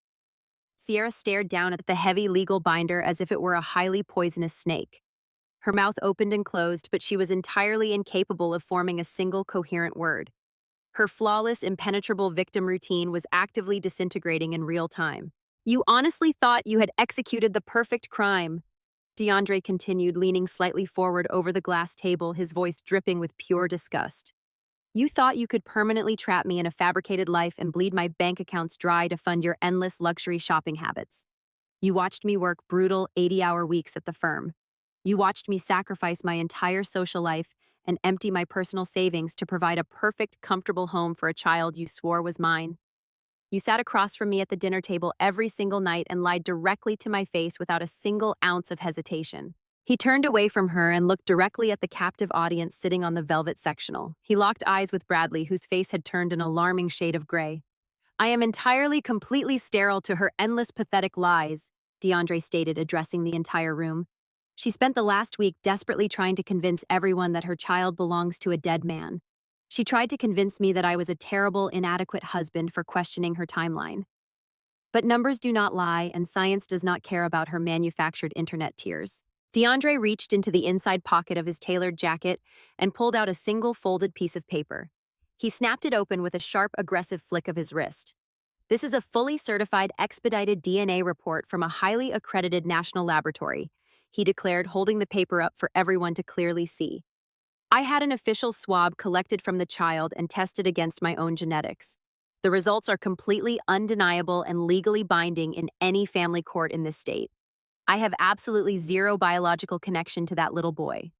Sierra stared down at the heavy legal binder as if it were a highly poisonous snake. Her mouth opened and closed, but she was entirely incapable of forming a single coherent word. Her flawless, impenetrable victim routine was actively disintegrating in real time. "You honestly thought you had executed the perfect crime," DeAndre continued, leaning slightly forward over the glass table, his voice dripping with pure disgust. "You thought you could permanently trap me in a fabricated life and bleed my bank accounts dry to fund your endless luxury shopping habits. You watched me work brutal 80-hour weeks at the firm. You watched me sacrifice my entire social life and empty my personal savings to provide a perfect, comfortable home for a child you swore was mine. You sat across from me at the dinner table every single night and lied directly to my face without a single ounce of hesitation." He turned away from her and looked directly at the captive audience sitting on the velvet sectional. He locked eyes with Bradley, whose face had turned an alarming shade of gray. "I am entirely, completely sterile to her endless, pathetic lies," DeAndre stated, addressing the entire room. She spent the last week desperately trying to convince everyone that her child belongs to a dead man. She tried to convince me that I was a terrible, inadequate husband for questioning her timeline. But numbers do not lie, and science does not care about her manufactured internet tears. DeAndre reached into the inside pocket of his tailored jacket and pulled out a single folded piece of paper. He snapped it open with a sharp, aggressive flick of his wrist. This is a fully certified, expedited DNA report from a highly accredited national laboratory, he declared, holding the paper up for everyone to clearly see. I had an official swab collected from the child and tested against my own genetics. The results are completely undeniable and legally binding in any family court in this state. I have absolutely zero biological connection to that little boy.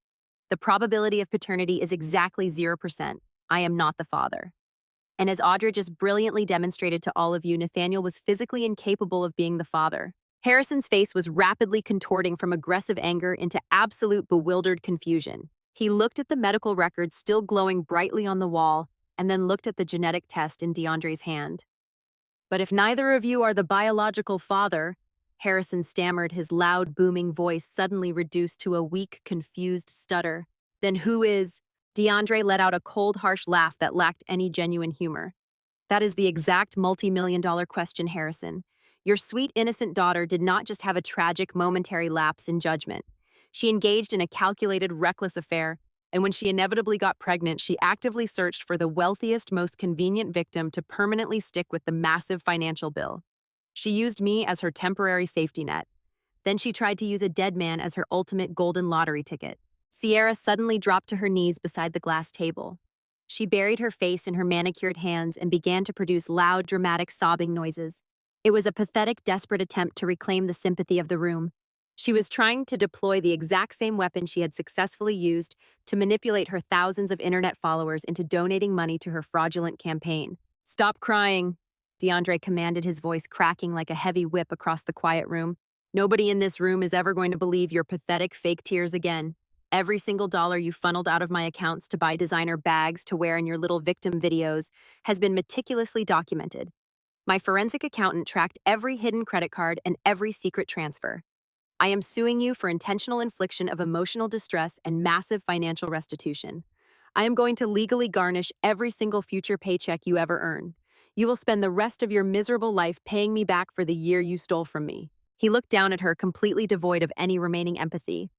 The probability of paternity is exactly 0%. I am not the father. And as Audra just brilliantly demonstrated to all of you, Nathaniel was physically incapable of being the father. Harrison's face was rapidly contorting from aggressive anger into absolute bewildered confusion. He looked at the medical records still glowing brightly on the wall, and then looked at the genetic test in DeAndre's hand. But if neither of you are the biological father, Harrison stammered, his loud, booming voice suddenly reduced to a weak, confused stutter. Then who is? DeAndre let out a cold, harsh laugh that lacked any genuine humor. That is the exact multi-million-dollar question, Harrison. Your sweet, innocent daughter did not just have a tragic, momentary lapse in judgment. She engaged in a calculated, reckless affair, and when she inevitably got pregnant, she actively searched for the wealthiest, most convenient victim to permanently stick with the massive financial bill. She used me as her temporary safety net. Then she tried to use a dead man as her ultimate golden lottery ticket. Sierra suddenly dropped to her knees beside the glass table. She buried her face in her manicured hands and began to produce loud, dramatic sobbing noises. It was a pathetic, desperate attempt to reclaim the sympathy of the room. She was trying to deploy the exact same weapon she had successfully used to manipulate her thousands of internet followers into donating money to her fraudulent campaign. "Stop crying," DeAndre commanded, his voice cracking like a heavy whip across the quiet room. "Nobody in this room is ever going to believe your pathetic fake tears again. Every single dollar you funneled out of my accounts to buy designer bags to wear in your little victim videos has been meticulously documented. My forensic accountant tracked every hidden credit card and every secret transfer. I am suing you for intentional infliction of emotional distress and massive financial restitution. I am going to legally garnish every single future paycheck you ever earn. You will spend the rest of your miserable life paying me back for the year you stole from me." He looked down at her, completely devoid of any remaining empathy.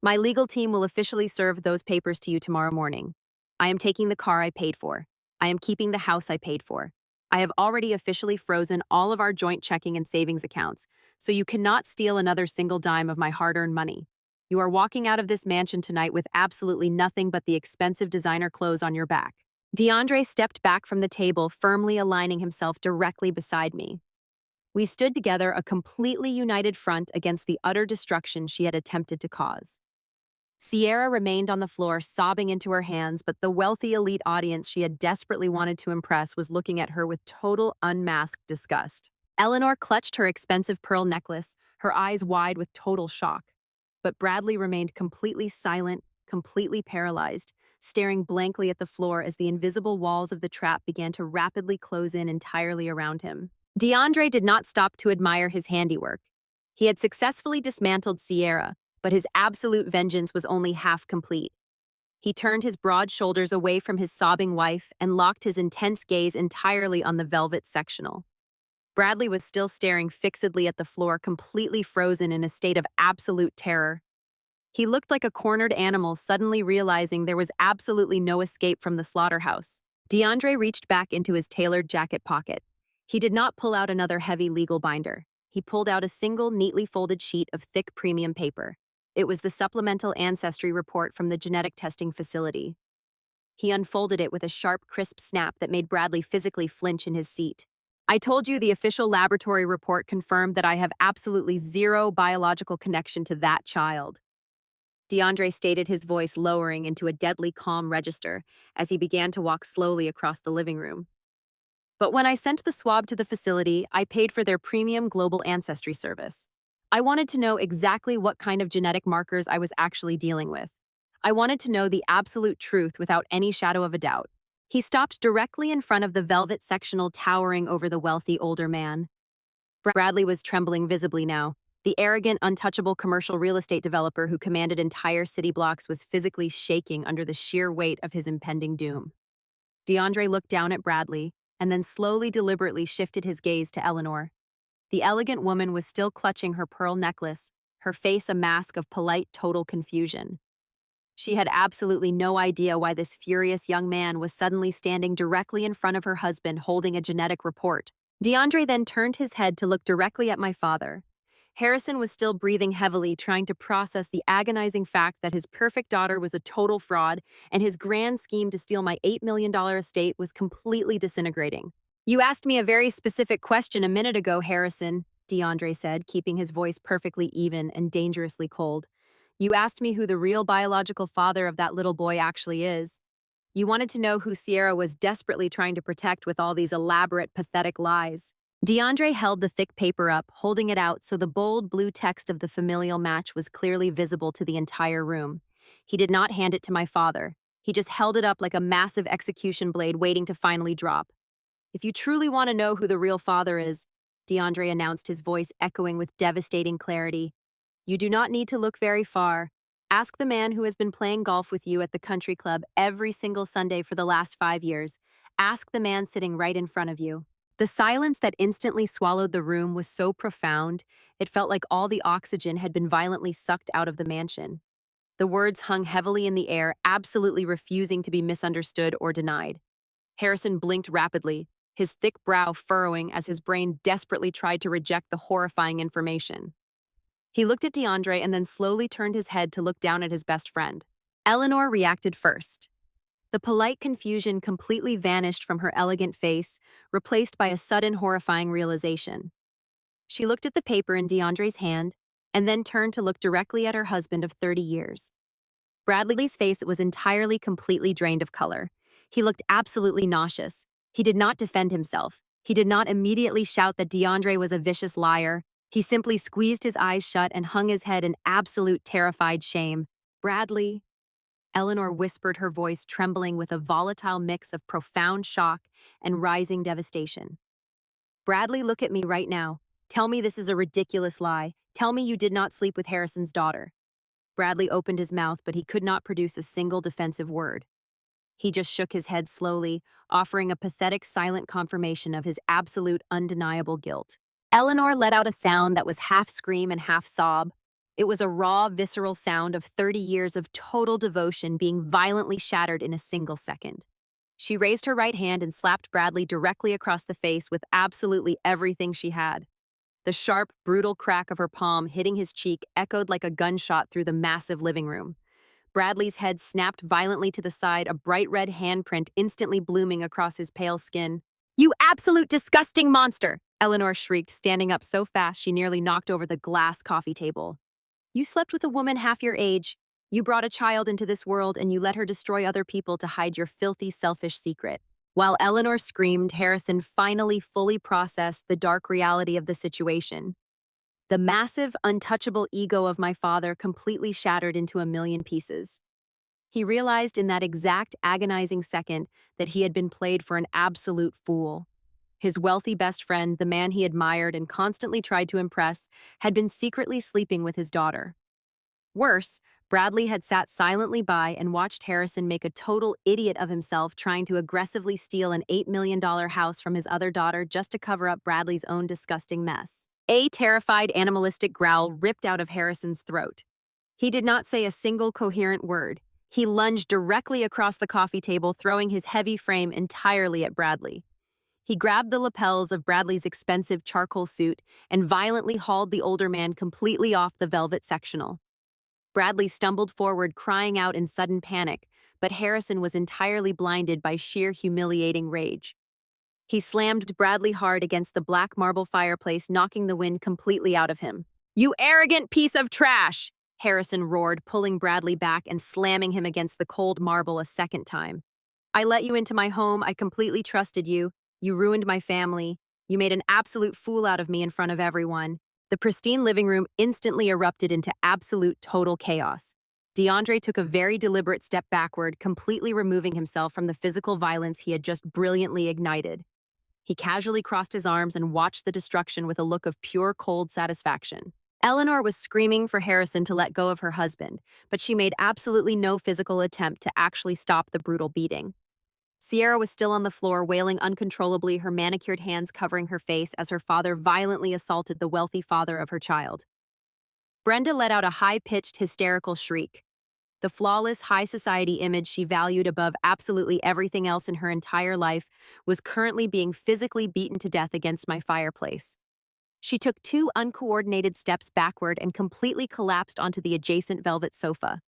"My legal team will officially serve those papers to you tomorrow morning. I am taking the car I paid for. I am keeping the house I paid for. I have already officially frozen all of our joint checking and savings accounts, so you cannot steal another single dime of my hard-earned money. You are walking out of this mansion tonight with absolutely nothing but the expensive designer clothes on your back." DeAndre stepped back from the table, firmly aligning himself directly beside me. We stood together, a completely united front against the utter destruction she had attempted to cause. Sierra remained on the floor, sobbing into her hands, but the wealthy elite audience she had desperately wanted to impress was looking at her with total unmasked disgust. Eleanor clutched her expensive pearl necklace, her eyes wide with total shock. But Bradley remained completely silent, completely paralyzed, staring blankly at the floor as the invisible walls of the trap began to rapidly close in entirely around him. DeAndre did not stop to admire his handiwork. He had successfully dismantled Sierra, but his absolute vengeance was only half complete. He turned his broad shoulders away from his sobbing wife and locked his intense gaze entirely on the velvet sectional. Bradley was still staring fixedly at the floor, completely frozen in a state of absolute terror. He looked like a cornered animal, suddenly realizing there was absolutely no escape from the slaughterhouse. DeAndre reached back into his tailored jacket pocket. He did not pull out another heavy legal binder. He pulled out a single, neatly folded sheet of thick premium paper. It was the supplemental ancestry report from the genetic testing facility. He unfolded it with a sharp, crisp snap that made Bradley physically flinch in his seat. "I told you the official laboratory report confirmed that I have absolutely zero biological connection to that child." DeAndre stated, his voice lowering into a deadly calm register as he began to walk slowly across the living room. "But when I sent the swab to the facility, I paid for their premium global ancestry service. I wanted to know exactly what kind of genetic markers I was actually dealing with. I wanted to know the absolute truth without any shadow of a doubt." He stopped directly in front of the velvet sectional towering over the wealthy older man. Bradley was trembling visibly now. The arrogant, untouchable commercial real estate developer who commanded entire city blocks was physically shaking under the sheer weight of his impending doom. DeAndre looked down at Bradley and then slowly, deliberately shifted his gaze to Eleanor. The elegant woman was still clutching her pearl necklace, her face a mask of polite, total confusion. She had absolutely no idea why this furious young man was suddenly standing directly in front of her husband holding a genetic report. DeAndre then turned his head to look directly at my father. Harrison was still breathing heavily, trying to process the agonizing fact that his perfect daughter was a total fraud and his grand scheme to steal my $8 million estate was completely disintegrating. "You asked me a very specific question a minute ago, Harrison," DeAndre said, keeping his voice perfectly even and dangerously cold. "You asked me who the real biological father of that little boy actually is. You wanted to know who Sierra was desperately trying to protect with all these elaborate, pathetic lies." DeAndre held the thick paper up, holding it out so the bold blue text of the familial match was clearly visible to the entire room. He did not hand it to my father. He just held it up like a massive execution blade waiting to finally drop. "If you truly want to know who the real father is," DeAndre announced, his voice echoing with devastating clarity, "you do not need to look very far. Ask the man who has been playing golf with you at the country club every single Sunday for the last 5 years. Ask the man sitting right in front of you." The silence that instantly swallowed the room was so profound, it felt like all the oxygen had been violently sucked out of the mansion. The words hung heavily in the air, absolutely refusing to be misunderstood or denied. Harrison blinked rapidly, his thick brow furrowing as his brain desperately tried to reject the horrifying information. He looked at DeAndre and then slowly turned his head to look down at his best friend. Eleanor reacted first. The polite confusion completely vanished from her elegant face, replaced by a sudden horrifying realization. She looked at the paper in DeAndre's hand and then turned to look directly at her husband of 30 years. Bradley's face was entirely completely drained of color. He looked absolutely nauseous. He did not defend himself. He did not immediately shout that DeAndre was a vicious liar. He simply squeezed his eyes shut and hung his head in absolute terrified shame. "Bradley," Eleanor whispered, her voice trembling with a volatile mix of profound shock and rising devastation. "Bradley, look at me right now. Tell me this is a ridiculous lie. Tell me you did not sleep with Harrison's daughter." Bradley opened his mouth, but he could not produce a single defensive word. He just shook his head slowly, offering a pathetic silent confirmation of his absolute undeniable guilt. Eleanor let out a sound that was half scream and half sob. It was a raw, visceral sound of 30 years of total devotion being violently shattered in a single second. She raised her right hand and slapped Bradley directly across the face with absolutely everything she had. The sharp, brutal crack of her palm hitting his cheek echoed like a gunshot through the massive living room. Bradley's head snapped violently to the side, a bright red handprint instantly blooming across his pale skin. "You absolute disgusting monster!" Eleanor shrieked, standing up so fast she nearly knocked over the glass coffee table. "You slept with a woman half your age. You brought a child into this world and you let her destroy other people to hide your filthy, selfish secret." While Eleanor screamed, Harrison finally fully processed the dark reality of the situation. The massive, untouchable ego of my father completely shattered into a million pieces. He realized in that exact agonizing second that he had been played for an absolute fool. His wealthy best friend, the man he admired and constantly tried to impress, had been secretly sleeping with his daughter. Worse, Bradley had sat silently by and watched Harrison make a total idiot of himself trying to aggressively steal an $8 million house from his other daughter just to cover up Bradley's own disgusting mess. A terrified, animalistic growl ripped out of Harrison's throat. He did not say a single coherent word. He lunged directly across the coffee table, throwing his heavy frame entirely at Bradley. He grabbed the lapels of Bradley's expensive charcoal suit and violently hauled the older man completely off the velvet sectional. Bradley stumbled forward, crying out in sudden panic, but Harrison was entirely blinded by sheer humiliating rage. He slammed Bradley hard against the black marble fireplace, knocking the wind completely out of him. "You arrogant piece of trash!" Harrison roared, pulling Bradley back and slamming him against the cold marble a second time. "I let you into my home. I completely trusted you. You ruined my family. You made an absolute fool out of me in front of everyone." The pristine living room instantly erupted into absolute total chaos. DeAndre took a very deliberate step backward, completely removing himself from the physical violence he had just brilliantly ignited. He casually crossed his arms and watched the destruction with a look of pure, cold satisfaction. Eleanor was screaming for Harrison to let go of her husband, but she made absolutely no physical attempt to actually stop the brutal beating. Sierra was still on the floor, wailing uncontrollably, her manicured hands covering her face as her father violently assaulted the wealthy father of her child. Brenda let out a high-pitched, hysterical shriek. The flawless, high society image she valued above absolutely everything else in her entire life was currently being physically beaten to death against my fireplace. She took 2 uncoordinated steps backward and completely collapsed onto the adjacent velvet sofa.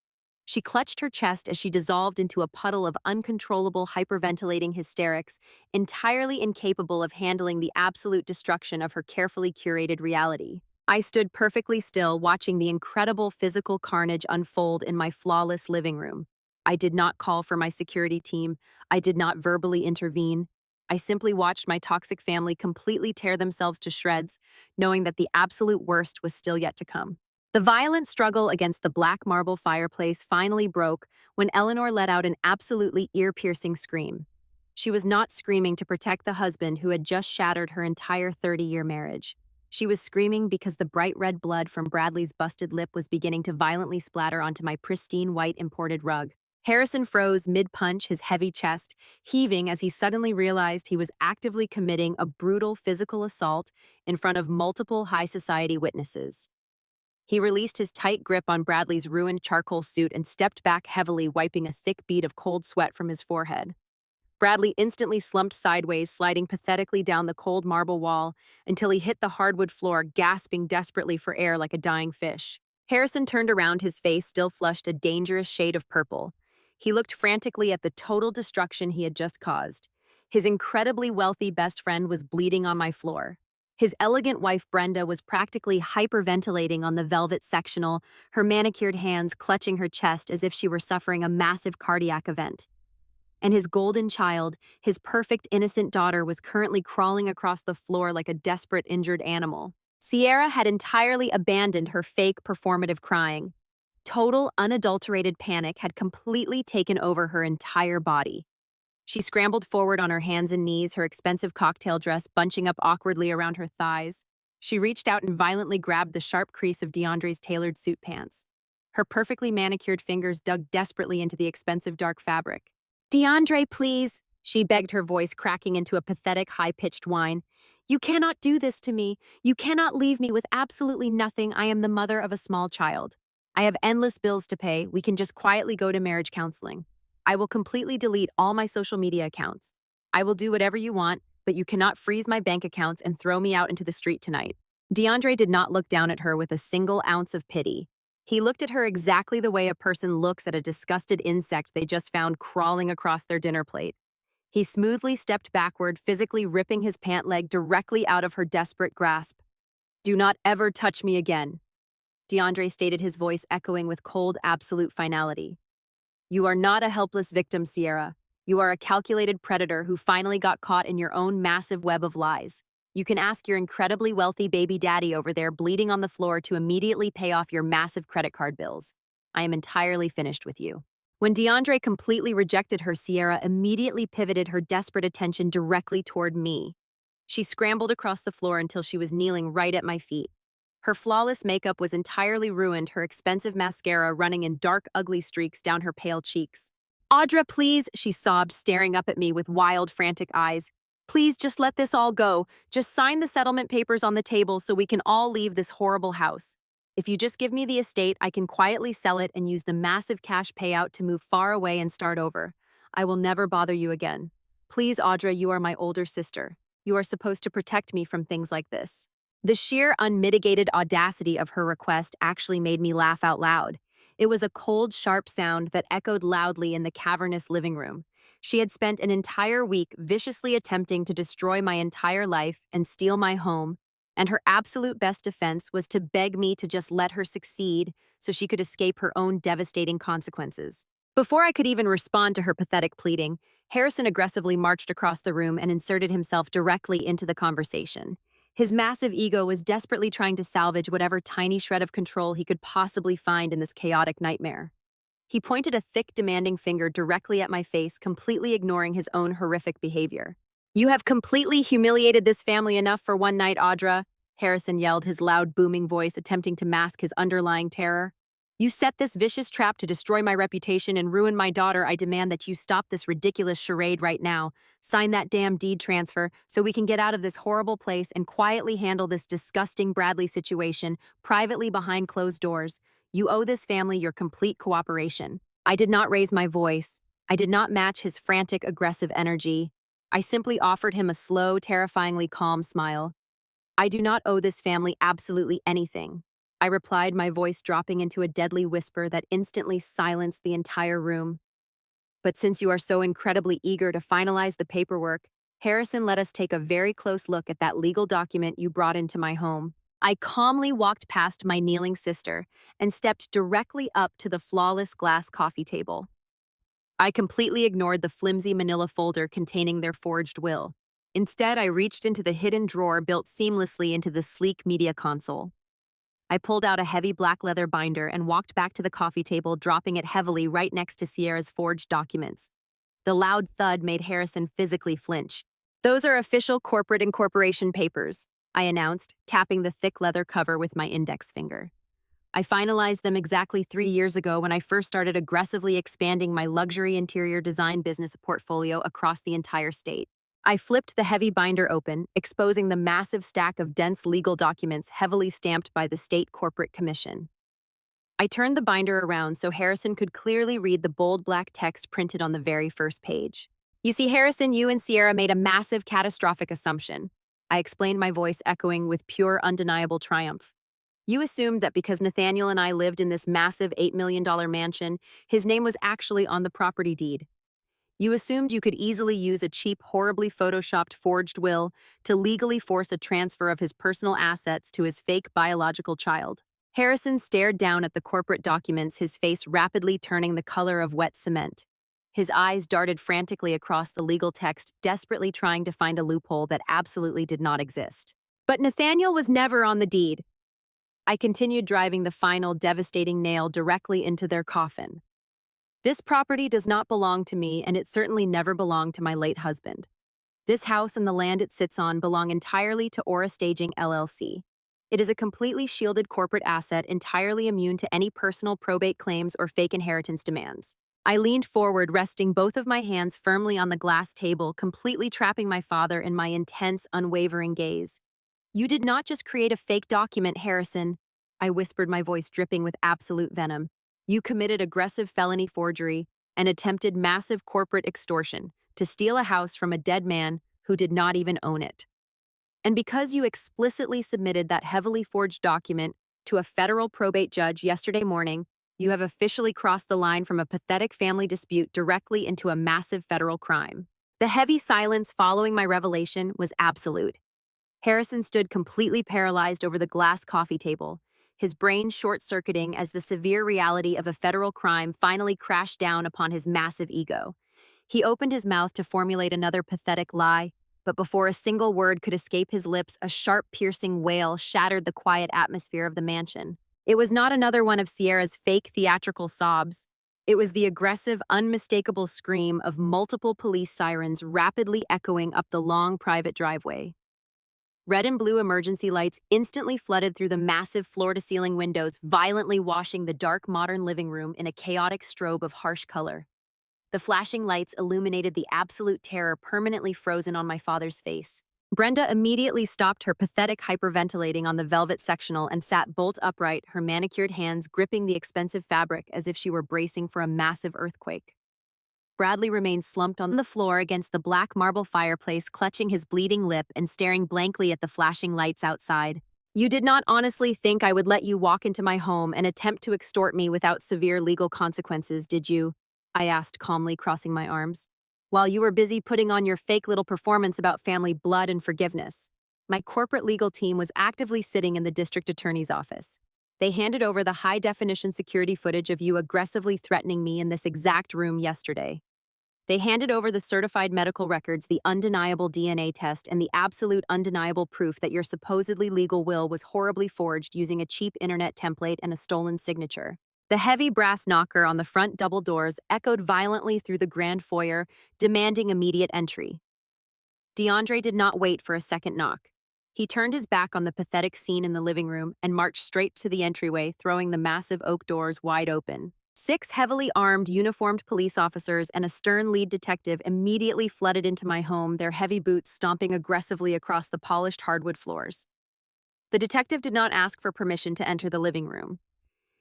She clutched her chest as she dissolved into a puddle of uncontrollable hyperventilating hysterics, entirely incapable of handling the absolute destruction of her carefully curated reality. I stood perfectly still, watching the incredible physical carnage unfold in my flawless living room. I did not call for my security team. I did not verbally intervene. I simply watched my toxic family completely tear themselves to shreds, knowing that the absolute worst was still yet to come. The violent struggle against the black marble fireplace finally broke when Eleanor let out an absolutely ear-piercing scream. She was not screaming to protect the husband who had just shattered her entire 30-year marriage. She was screaming because the bright red blood from Bradley's busted lip was beginning to violently splatter onto my pristine white imported rug. Harrison froze mid-punch, his heavy chest heaving as he suddenly realized he was actively committing a brutal physical assault in front of multiple high society witnesses. He released his tight grip on Bradley's ruined charcoal suit and stepped back heavily, wiping a thick bead of cold sweat from his forehead. Bradley instantly slumped sideways, sliding pathetically down the cold marble wall until he hit the hardwood floor, gasping desperately for air like a dying fish. Harrison turned around, his face still flushed a dangerous shade of purple. He looked frantically at the total destruction he had just caused. His incredibly wealthy best friend was bleeding on my floor. His elegant wife, Brenda, was practically hyperventilating on the velvet sectional, her manicured hands clutching her chest as if she were suffering a massive cardiac event. And his golden child, his perfect innocent daughter, was currently crawling across the floor like a desperate injured animal. Sierra had entirely abandoned her fake performative crying. Total, unadulterated panic had completely taken over her entire body. She scrambled forward on her hands and knees, her expensive cocktail dress bunching up awkwardly around her thighs. She reached out and violently grabbed the sharp crease of DeAndre's tailored suit pants. Her perfectly manicured fingers dug desperately into the expensive dark fabric. "DeAndre, please," she begged, her voice cracking into a pathetic, high-pitched whine. "You cannot do this to me. You cannot leave me with absolutely nothing. I am the mother of a small child. I have endless bills to pay. We can just quietly go to marriage counseling. I will completely delete all my social media accounts. I will do whatever you want, but you cannot freeze my bank accounts and throw me out into the street tonight." DeAndre did not look down at her with a single ounce of pity. He looked at her exactly the way a person looks at a disgusted insect they just found crawling across their dinner plate. He smoothly stepped backward, physically ripping his pant leg directly out of her desperate grasp. "Do not ever touch me again," DeAndre stated, his voice echoing with cold, absolute finality. "You are not a helpless victim, Sierra. You are a calculated predator who finally got caught in your own massive web of lies. You can ask your incredibly wealthy baby daddy over there bleeding on the floor to immediately pay off your massive credit card bills. I am entirely finished with you." When DeAndre completely rejected her, Sierra immediately pivoted her desperate attention directly toward me. She scrambled across the floor until she was kneeling right at my feet. Her flawless makeup was entirely ruined, her expensive mascara running in dark, ugly streaks down her pale cheeks. "Audra, please," she sobbed, staring up at me with wild, frantic eyes. "Please just let this all go. Just sign the settlement papers on the table so we can all leave this horrible house. If you just give me the estate, I can quietly sell it and use the massive cash payout to move far away and start over. I will never bother you again. Please, Audra, you are my older sister. You are supposed to protect me from things like this." The sheer, unmitigated audacity of her request actually made me laugh out loud. It was a cold, sharp sound that echoed loudly in the cavernous living room. She had spent an entire week viciously attempting to destroy my entire life and steal my home, and her absolute best defense was to beg me to just let her succeed so she could escape her own devastating consequences. Before I could even respond to her pathetic pleading, Harrison aggressively marched across the room and inserted himself directly into the conversation. His massive ego was desperately trying to salvage whatever tiny shred of control he could possibly find in this chaotic nightmare. He pointed a thick, demanding finger directly at my face, completely ignoring his own horrific behavior. "You have completely humiliated this family enough for one night, Audra. Harrison yelled, his loud, booming voice attempting to mask his underlying terror. You set this vicious trap to destroy my reputation and ruin my daughter. I demand that you stop this ridiculous charade right now. Sign that damn deed transfer so we can get out of this horrible place and quietly handle this disgusting Bradley situation privately behind closed doors. You owe this family your complete cooperation. I did not raise my voice. I did not match his frantic, aggressive energy. I simply offered him a slow, terrifyingly calm smile. I do not owe this family absolutely anything. I replied, my voice dropping into a deadly whisper that instantly silenced the entire room. But since you are so incredibly eager to finalize the paperwork, Harrison, let us take a very close look at that legal document you brought into my home. I calmly walked past my kneeling sister and stepped directly up to the flawless glass coffee table. I completely ignored the flimsy manila folder containing their forged will. Instead, I reached into the hidden drawer built seamlessly into the sleek media console. I pulled out a heavy black leather binder and walked back to the coffee table, dropping it heavily right next to Sierra's forged documents. The loud thud made Harrison physically flinch. Those are official corporate incorporation papers, I announced, tapping the thick leather cover with my index finger. I finalized them exactly 3 years ago when I first started aggressively expanding my luxury interior design business portfolio across the entire state. I flipped the heavy binder open, exposing the massive stack of dense legal documents heavily stamped by the State Corporate Commission. I turned the binder around so Harrison could clearly read the bold black text printed on the very first page. You see, Harrison, you and Sierra made a massive, catastrophic assumption. I explained, my voice echoing with pure, undeniable triumph. You assumed that because Nathaniel and I lived in this massive $8 million mansion, his name was actually on the property deed. You assumed you could easily use a cheap, horribly photoshopped forged will to legally force a transfer of his personal assets to his fake biological child. Harrison stared down at the corporate documents, his face rapidly turning the color of wet cement. His eyes darted frantically across the legal text, desperately trying to find a loophole that absolutely did not exist. But Nathaniel was never on the deed. I continued, driving the final, devastating nail directly into their coffin. This property does not belong to me, and it certainly never belonged to my late husband. This house and the land it sits on belong entirely to Aura Staging, LLC. It is a completely shielded corporate asset, entirely immune to any personal probate claims or fake inheritance demands. I leaned forward, resting both of my hands firmly on the glass table, completely trapping my father in my intense, unwavering gaze. You did not just create a fake document, Harrison, I whispered, my voice dripping with absolute venom. You committed aggressive felony forgery and attempted massive corporate extortion to steal a house from a dead man who did not even own it. And because you explicitly submitted that heavily forged document to a federal probate judge yesterday morning, you have officially crossed the line from a pathetic family dispute directly into a massive federal crime. The heavy silence following my revelation was absolute. Harrison stood completely paralyzed over the glass coffee table, his brain short-circuiting as the severe reality of a federal crime finally crashed down upon his massive ego. He opened his mouth to formulate another pathetic lie, but before a single word could escape his lips, a sharp, piercing wail shattered the quiet atmosphere of the mansion. It was not another one of Sierra's fake theatrical sobs. It was the aggressive, unmistakable scream of multiple police sirens rapidly echoing up the long private driveway. Red and blue emergency lights instantly flooded through the massive floor-to-ceiling windows, violently washing the dark, modern living room in a chaotic strobe of harsh color. The flashing lights illuminated the absolute terror permanently frozen on my father's face. Brenda immediately stopped her pathetic hyperventilating on the velvet sectional and sat bolt upright, her manicured hands gripping the expensive fabric as if she were bracing for a massive earthquake. Bradley remained slumped on the floor against the black marble fireplace, clutching his bleeding lip and staring blankly at the flashing lights outside. You did not honestly think I would let you walk into my home and attempt to extort me without severe legal consequences, did you? I asked calmly, crossing my arms. While you were busy putting on your fake little performance about family blood and forgiveness. My corporate legal team was actively sitting in the district attorney's office. They handed over the high-definition security footage of you aggressively threatening me in this exact room yesterday. They handed over the certified medical records, the undeniable DNA test, and the absolute undeniable proof that your supposedly legal will was horribly forged using a cheap internet template and a stolen signature. The heavy brass knocker on the front double doors echoed violently through the grand foyer, demanding immediate entry. DeAndre did not wait for a second knock. He turned his back on the pathetic scene in the living room and marched straight to the entryway, throwing the massive oak doors wide open. 6 heavily armed, uniformed police officers and a stern lead detective immediately flooded into my home, their heavy boots stomping aggressively across the polished hardwood floors. The detective did not ask for permission to enter the living room.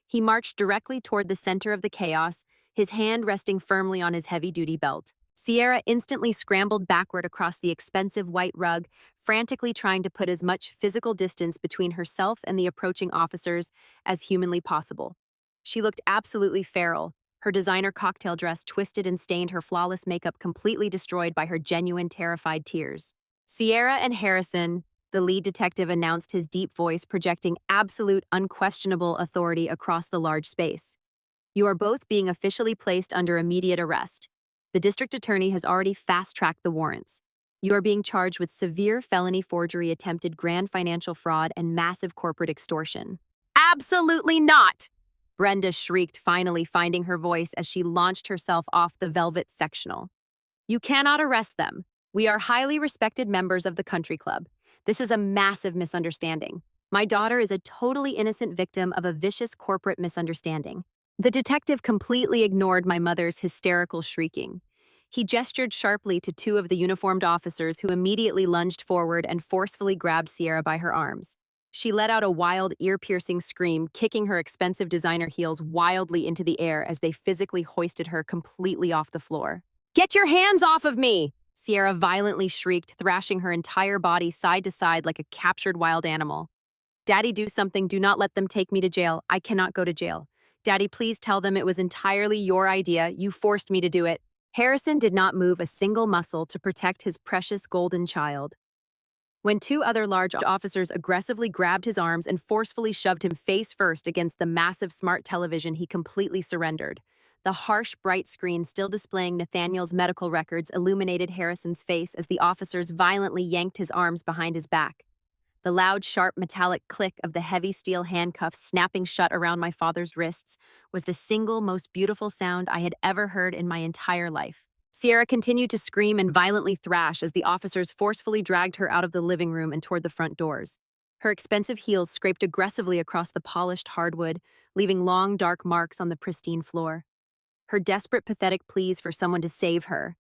He marched directly toward the center of the chaos, his hand resting firmly on his heavy-duty belt. Sierra instantly scrambled backward across the expensive white rug, frantically trying to put as much physical distance between herself and the approaching officers as humanly possible. She looked absolutely feral, her designer cocktail dress twisted and stained, her flawless makeup completely destroyed by her genuine terrified tears. Sierra and Harrison, the lead detective announced, his deep voice projecting absolute, unquestionable authority across the large space. You are both being officially placed under immediate arrest. The district attorney has already fast-tracked the warrants. You are being charged with severe felony forgery, attempted grand financial fraud, and massive corporate extortion. Absolutely not! Brenda shrieked, finally finding her voice as she launched herself off the velvet sectional. You cannot arrest them. We are highly respected members of the country club. This is a massive misunderstanding. My daughter is a totally innocent victim of a vicious corporate misunderstanding. The detective completely ignored my mother's hysterical shrieking. He gestured sharply to 2 of the uniformed officers who immediately lunged forward and forcefully grabbed Sierra by her arms. She let out a wild, ear-piercing scream, kicking her expensive designer heels wildly into the air as they physically hoisted her completely off the floor. "Get your hands off of me!" Sierra violently shrieked, thrashing her entire body side to side like a captured wild animal. "Daddy, do something. Do not let them take me to jail. I cannot go to jail. Daddy, please tell them it was entirely your idea. You forced me to do it." Harrison did not move a single muscle to protect his precious golden child. When 2 other large officers aggressively grabbed his arms and forcefully shoved him face first against the massive smart television, he completely surrendered. The harsh, bright screen still displaying Nathaniel's medical records illuminated Harrison's face as the officers violently yanked his arms behind his back. The loud, sharp, metallic click of the heavy steel handcuffs snapping shut around my father's wrists was the single most beautiful sound I had ever heard in my entire life. Sierra continued to scream and violently thrash as the officers forcefully dragged her out of the living room and toward the front doors. Her expensive heels scraped aggressively across the polished hardwood, leaving long, dark marks on the pristine floor. Her desperate, pathetic pleas for someone to save her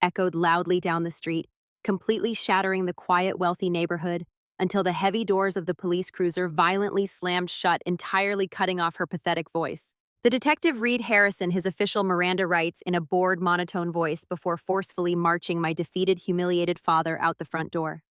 echoed loudly down the street, completely shattering the quiet, wealthy neighborhood, until the heavy doors of the police cruiser violently slammed shut, entirely cutting off her pathetic voice. The detective read Harrison his official Miranda rights in a bored, monotone voice before forcefully marching my defeated, humiliated father out the front door.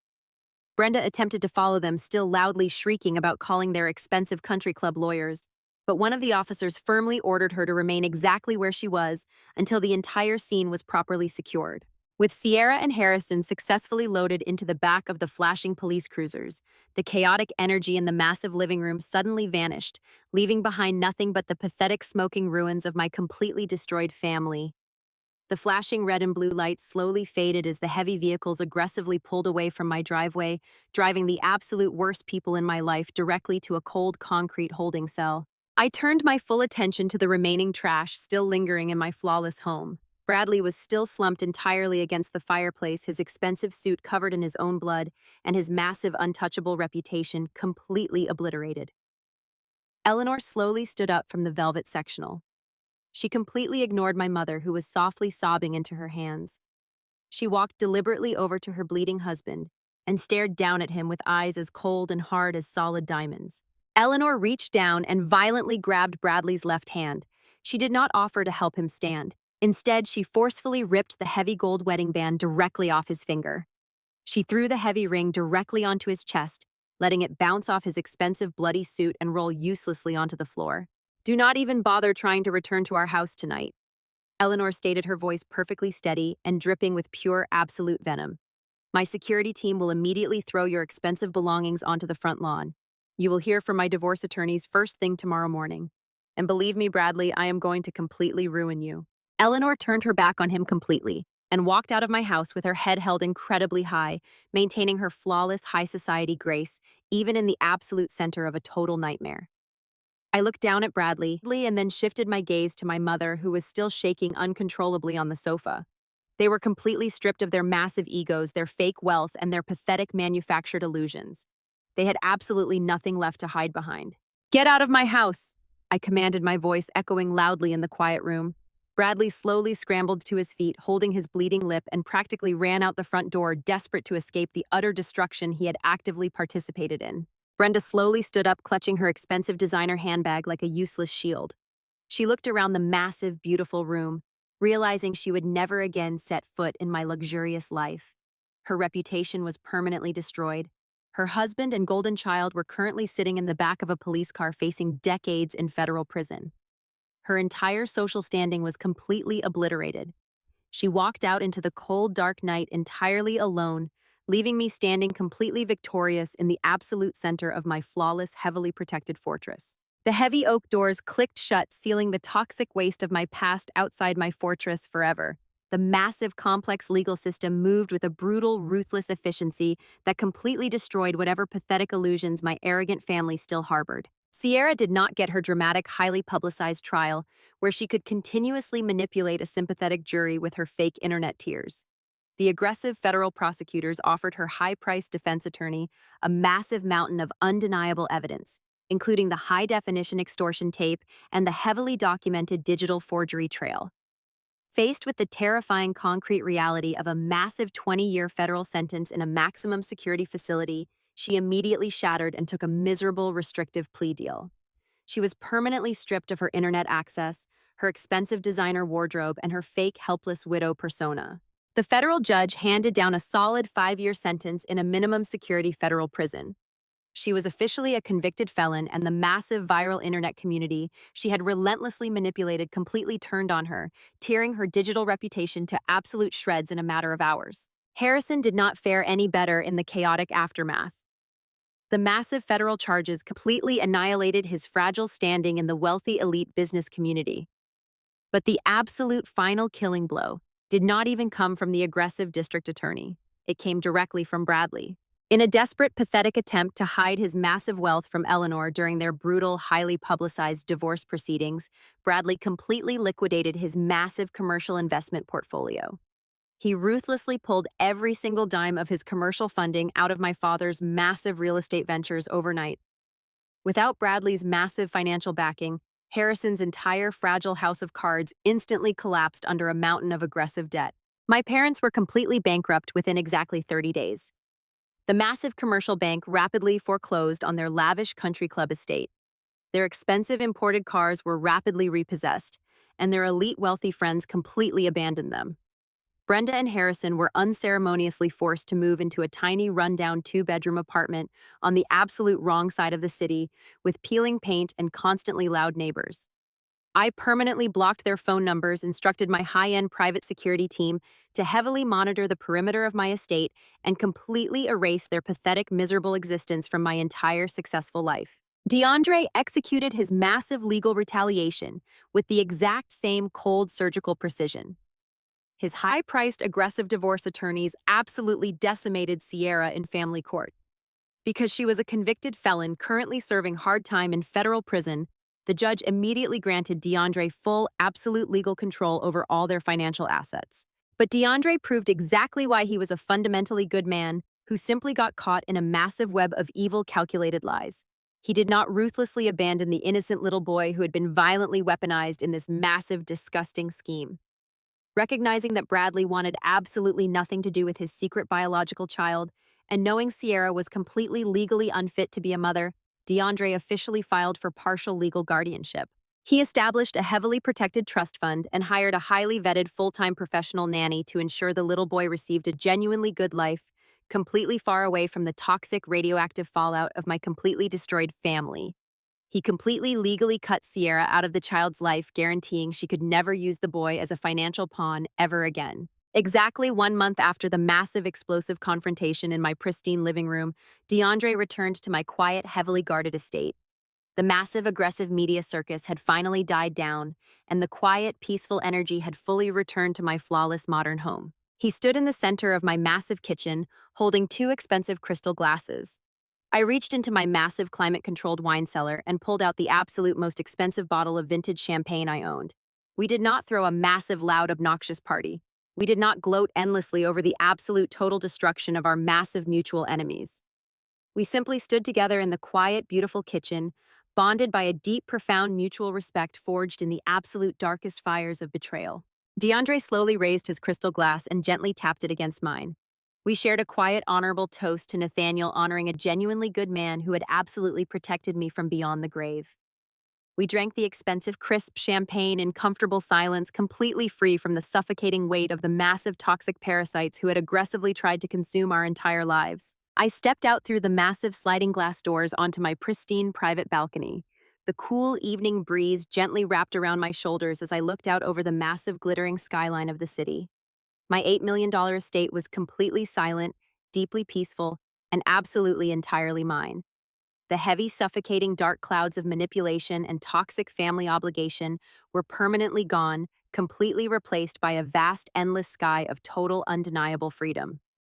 Brenda attempted to follow them, still loudly shrieking about calling their expensive country club lawyers, but one of the officers firmly ordered her to remain exactly where she was until the entire scene was properly secured. With Sierra and Harrison successfully loaded into the back of the flashing police cruisers, the chaotic energy in the massive living room suddenly vanished, leaving behind nothing but the pathetic smoking ruins of my completely destroyed family. The flashing red and blue lights slowly faded as the heavy vehicles aggressively pulled away from my driveway, driving the absolute worst people in my life directly to a cold concrete holding cell. I turned my full attention to the remaining trash still lingering in my flawless home. Bradley was still slumped entirely against the fireplace, his expensive suit covered in his own blood, and his massive, untouchable reputation completely obliterated. Eleanor slowly stood up from the velvet sectional. She completely ignored my mother, who was softly sobbing into her hands. She walked deliberately over to her bleeding husband and stared down at him with eyes as cold and hard as solid diamonds. Eleanor reached down and violently grabbed Bradley's left hand. She did not offer to help him stand. Instead, she forcefully ripped the heavy gold wedding band directly off his finger. She threw the heavy ring directly onto his chest, letting it bounce off his expensive bloody suit and roll uselessly onto the floor. "Do not even bother trying to return to our house tonight," Eleanor stated, her voice perfectly steady and dripping with pure, absolute venom. "My security team will immediately throw your expensive belongings onto the front lawn. You will hear from my divorce attorneys first thing tomorrow morning. And believe me, Bradley, I am going to completely ruin you." Eleanor turned her back on him completely and walked out of my house with her head held incredibly high, maintaining her flawless high society grace, even in the absolute center of a total nightmare. I looked down at Bradley and then shifted my gaze to my mother, who was still shaking uncontrollably on the sofa. They were completely stripped of their massive egos, their fake wealth, and their pathetic manufactured illusions. They had absolutely nothing left to hide behind. "Get out of my house!" I commanded, my voice echoing loudly in the quiet room. Bradley slowly scrambled to his feet, holding his bleeding lip, and practically ran out the front door, desperate to escape the utter destruction he had actively participated in. Brenda slowly stood up, clutching her expensive designer handbag like a useless shield. She looked around the massive, beautiful room, realizing she would never again set foot in my luxurious life. Her reputation was permanently destroyed. Her husband and golden child were currently sitting in the back of a police car facing decades in federal prison. Her entire social standing was completely obliterated. She walked out into the cold, dark night entirely alone, leaving me standing completely victorious in the absolute center of my flawless, heavily protected fortress. The heavy oak doors clicked shut, sealing the toxic waste of my past outside my fortress forever. The massive, complex legal system moved with a brutal, ruthless efficiency that completely destroyed whatever pathetic illusions my arrogant family still harbored. Sierra did not get her dramatic, highly publicized trial, where she could continuously manipulate a sympathetic jury with her fake internet tears. The aggressive federal prosecutors offered her high-priced defense attorney a massive mountain of undeniable evidence, including the high-definition extortion tape and the heavily documented digital forgery trail. Faced with the terrifying concrete reality of a massive 20-year federal sentence in a maximum security facility, she immediately shattered and took a miserable, restrictive plea deal. She was permanently stripped of her internet access, her expensive designer wardrobe, and her fake, helpless widow persona. The federal judge handed down a solid 5-year sentence in a minimum security federal prison. She was officially a convicted felon, and the massive viral internet community she had relentlessly manipulated completely turned on her, tearing her digital reputation to absolute shreds in a matter of hours. Harrison did not fare any better in the chaotic aftermath. The massive federal charges completely annihilated his fragile standing in the wealthy elite business community. But the absolute final killing blow did not even come from the aggressive district attorney. It came directly from Bradley. In a desperate, pathetic attempt to hide his massive wealth from Eleanor during their brutal, highly publicized divorce proceedings, Bradley completely liquidated his massive commercial investment portfolio. He ruthlessly pulled every single dime of his commercial funding out of my father's massive real estate ventures overnight. Without Bradley's massive financial backing, Harrison's entire fragile house of cards instantly collapsed under a mountain of aggressive debt. My parents were completely bankrupt within exactly 30 days. The massive commercial bank rapidly foreclosed on their lavish country club estate. Their expensive imported cars were rapidly repossessed, and their elite wealthy friends completely abandoned them. Brenda and Harrison were unceremoniously forced to move into a tiny, rundown 2-bedroom apartment on the absolute wrong side of the city, with peeling paint and constantly loud neighbors. I permanently blocked their phone numbers, instructed my high-end private security team to heavily monitor the perimeter of my estate, and completely erase their pathetic, miserable existence from my entire successful life. DeAndre executed his massive legal retaliation with the exact same cold, surgical precision. His high-priced, aggressive divorce attorneys absolutely decimated Sierra in family court. Because she was a convicted felon currently serving hard time in federal prison, the judge immediately granted DeAndre full, absolute legal control over all their financial assets. But DeAndre proved exactly why he was a fundamentally good man who simply got caught in a massive web of evil, calculated lies. He did not ruthlessly abandon the innocent little boy who had been violently weaponized in this massive, disgusting scheme. Recognizing that Bradley wanted absolutely nothing to do with his secret biological child, and knowing Sierra was completely legally unfit to be a mother, DeAndre officially filed for partial legal guardianship. He established a heavily protected trust fund and hired a highly vetted full-time professional nanny to ensure the little boy received a genuinely good life, completely far away from the toxic radioactive fallout of my completely destroyed family. He completely legally cut Sierra out of the child's life, guaranteeing she could never use the boy as a financial pawn ever again. Exactly 1 month after the massive explosive confrontation in my pristine living room, DeAndre returned to my quiet, heavily guarded estate. The massive, aggressive media circus had finally died down, and the quiet, peaceful energy had fully returned to my flawless modern home. He stood in the center of my massive kitchen, holding 2 expensive crystal glasses. I reached into my massive climate-controlled wine cellar and pulled out the absolute most expensive bottle of vintage champagne I owned. We did not throw a massive, loud, obnoxious party. We did not gloat endlessly over the absolute total destruction of our massive mutual enemies. We simply stood together in the quiet, beautiful kitchen, bonded by a deep, profound mutual respect forged in the absolute darkest fires of betrayal. DeAndre slowly raised his crystal glass and gently tapped it against mine. We shared a quiet, honorable toast to Nathaniel, honoring a genuinely good man who had absolutely protected me from beyond the grave. We drank the expensive, crisp champagne in comfortable silence, completely free from the suffocating weight of the massive toxic parasites who had aggressively tried to consume our entire lives. I stepped out through the massive sliding glass doors onto my pristine private balcony. The cool evening breeze gently wrapped around my shoulders as I looked out over the massive glittering skyline of the city. My $8 million estate was completely silent, deeply peaceful, and absolutely entirely mine. The heavy, suffocating dark clouds of manipulation and toxic family obligation were permanently gone, completely replaced by a vast, endless sky of total, undeniable freedom.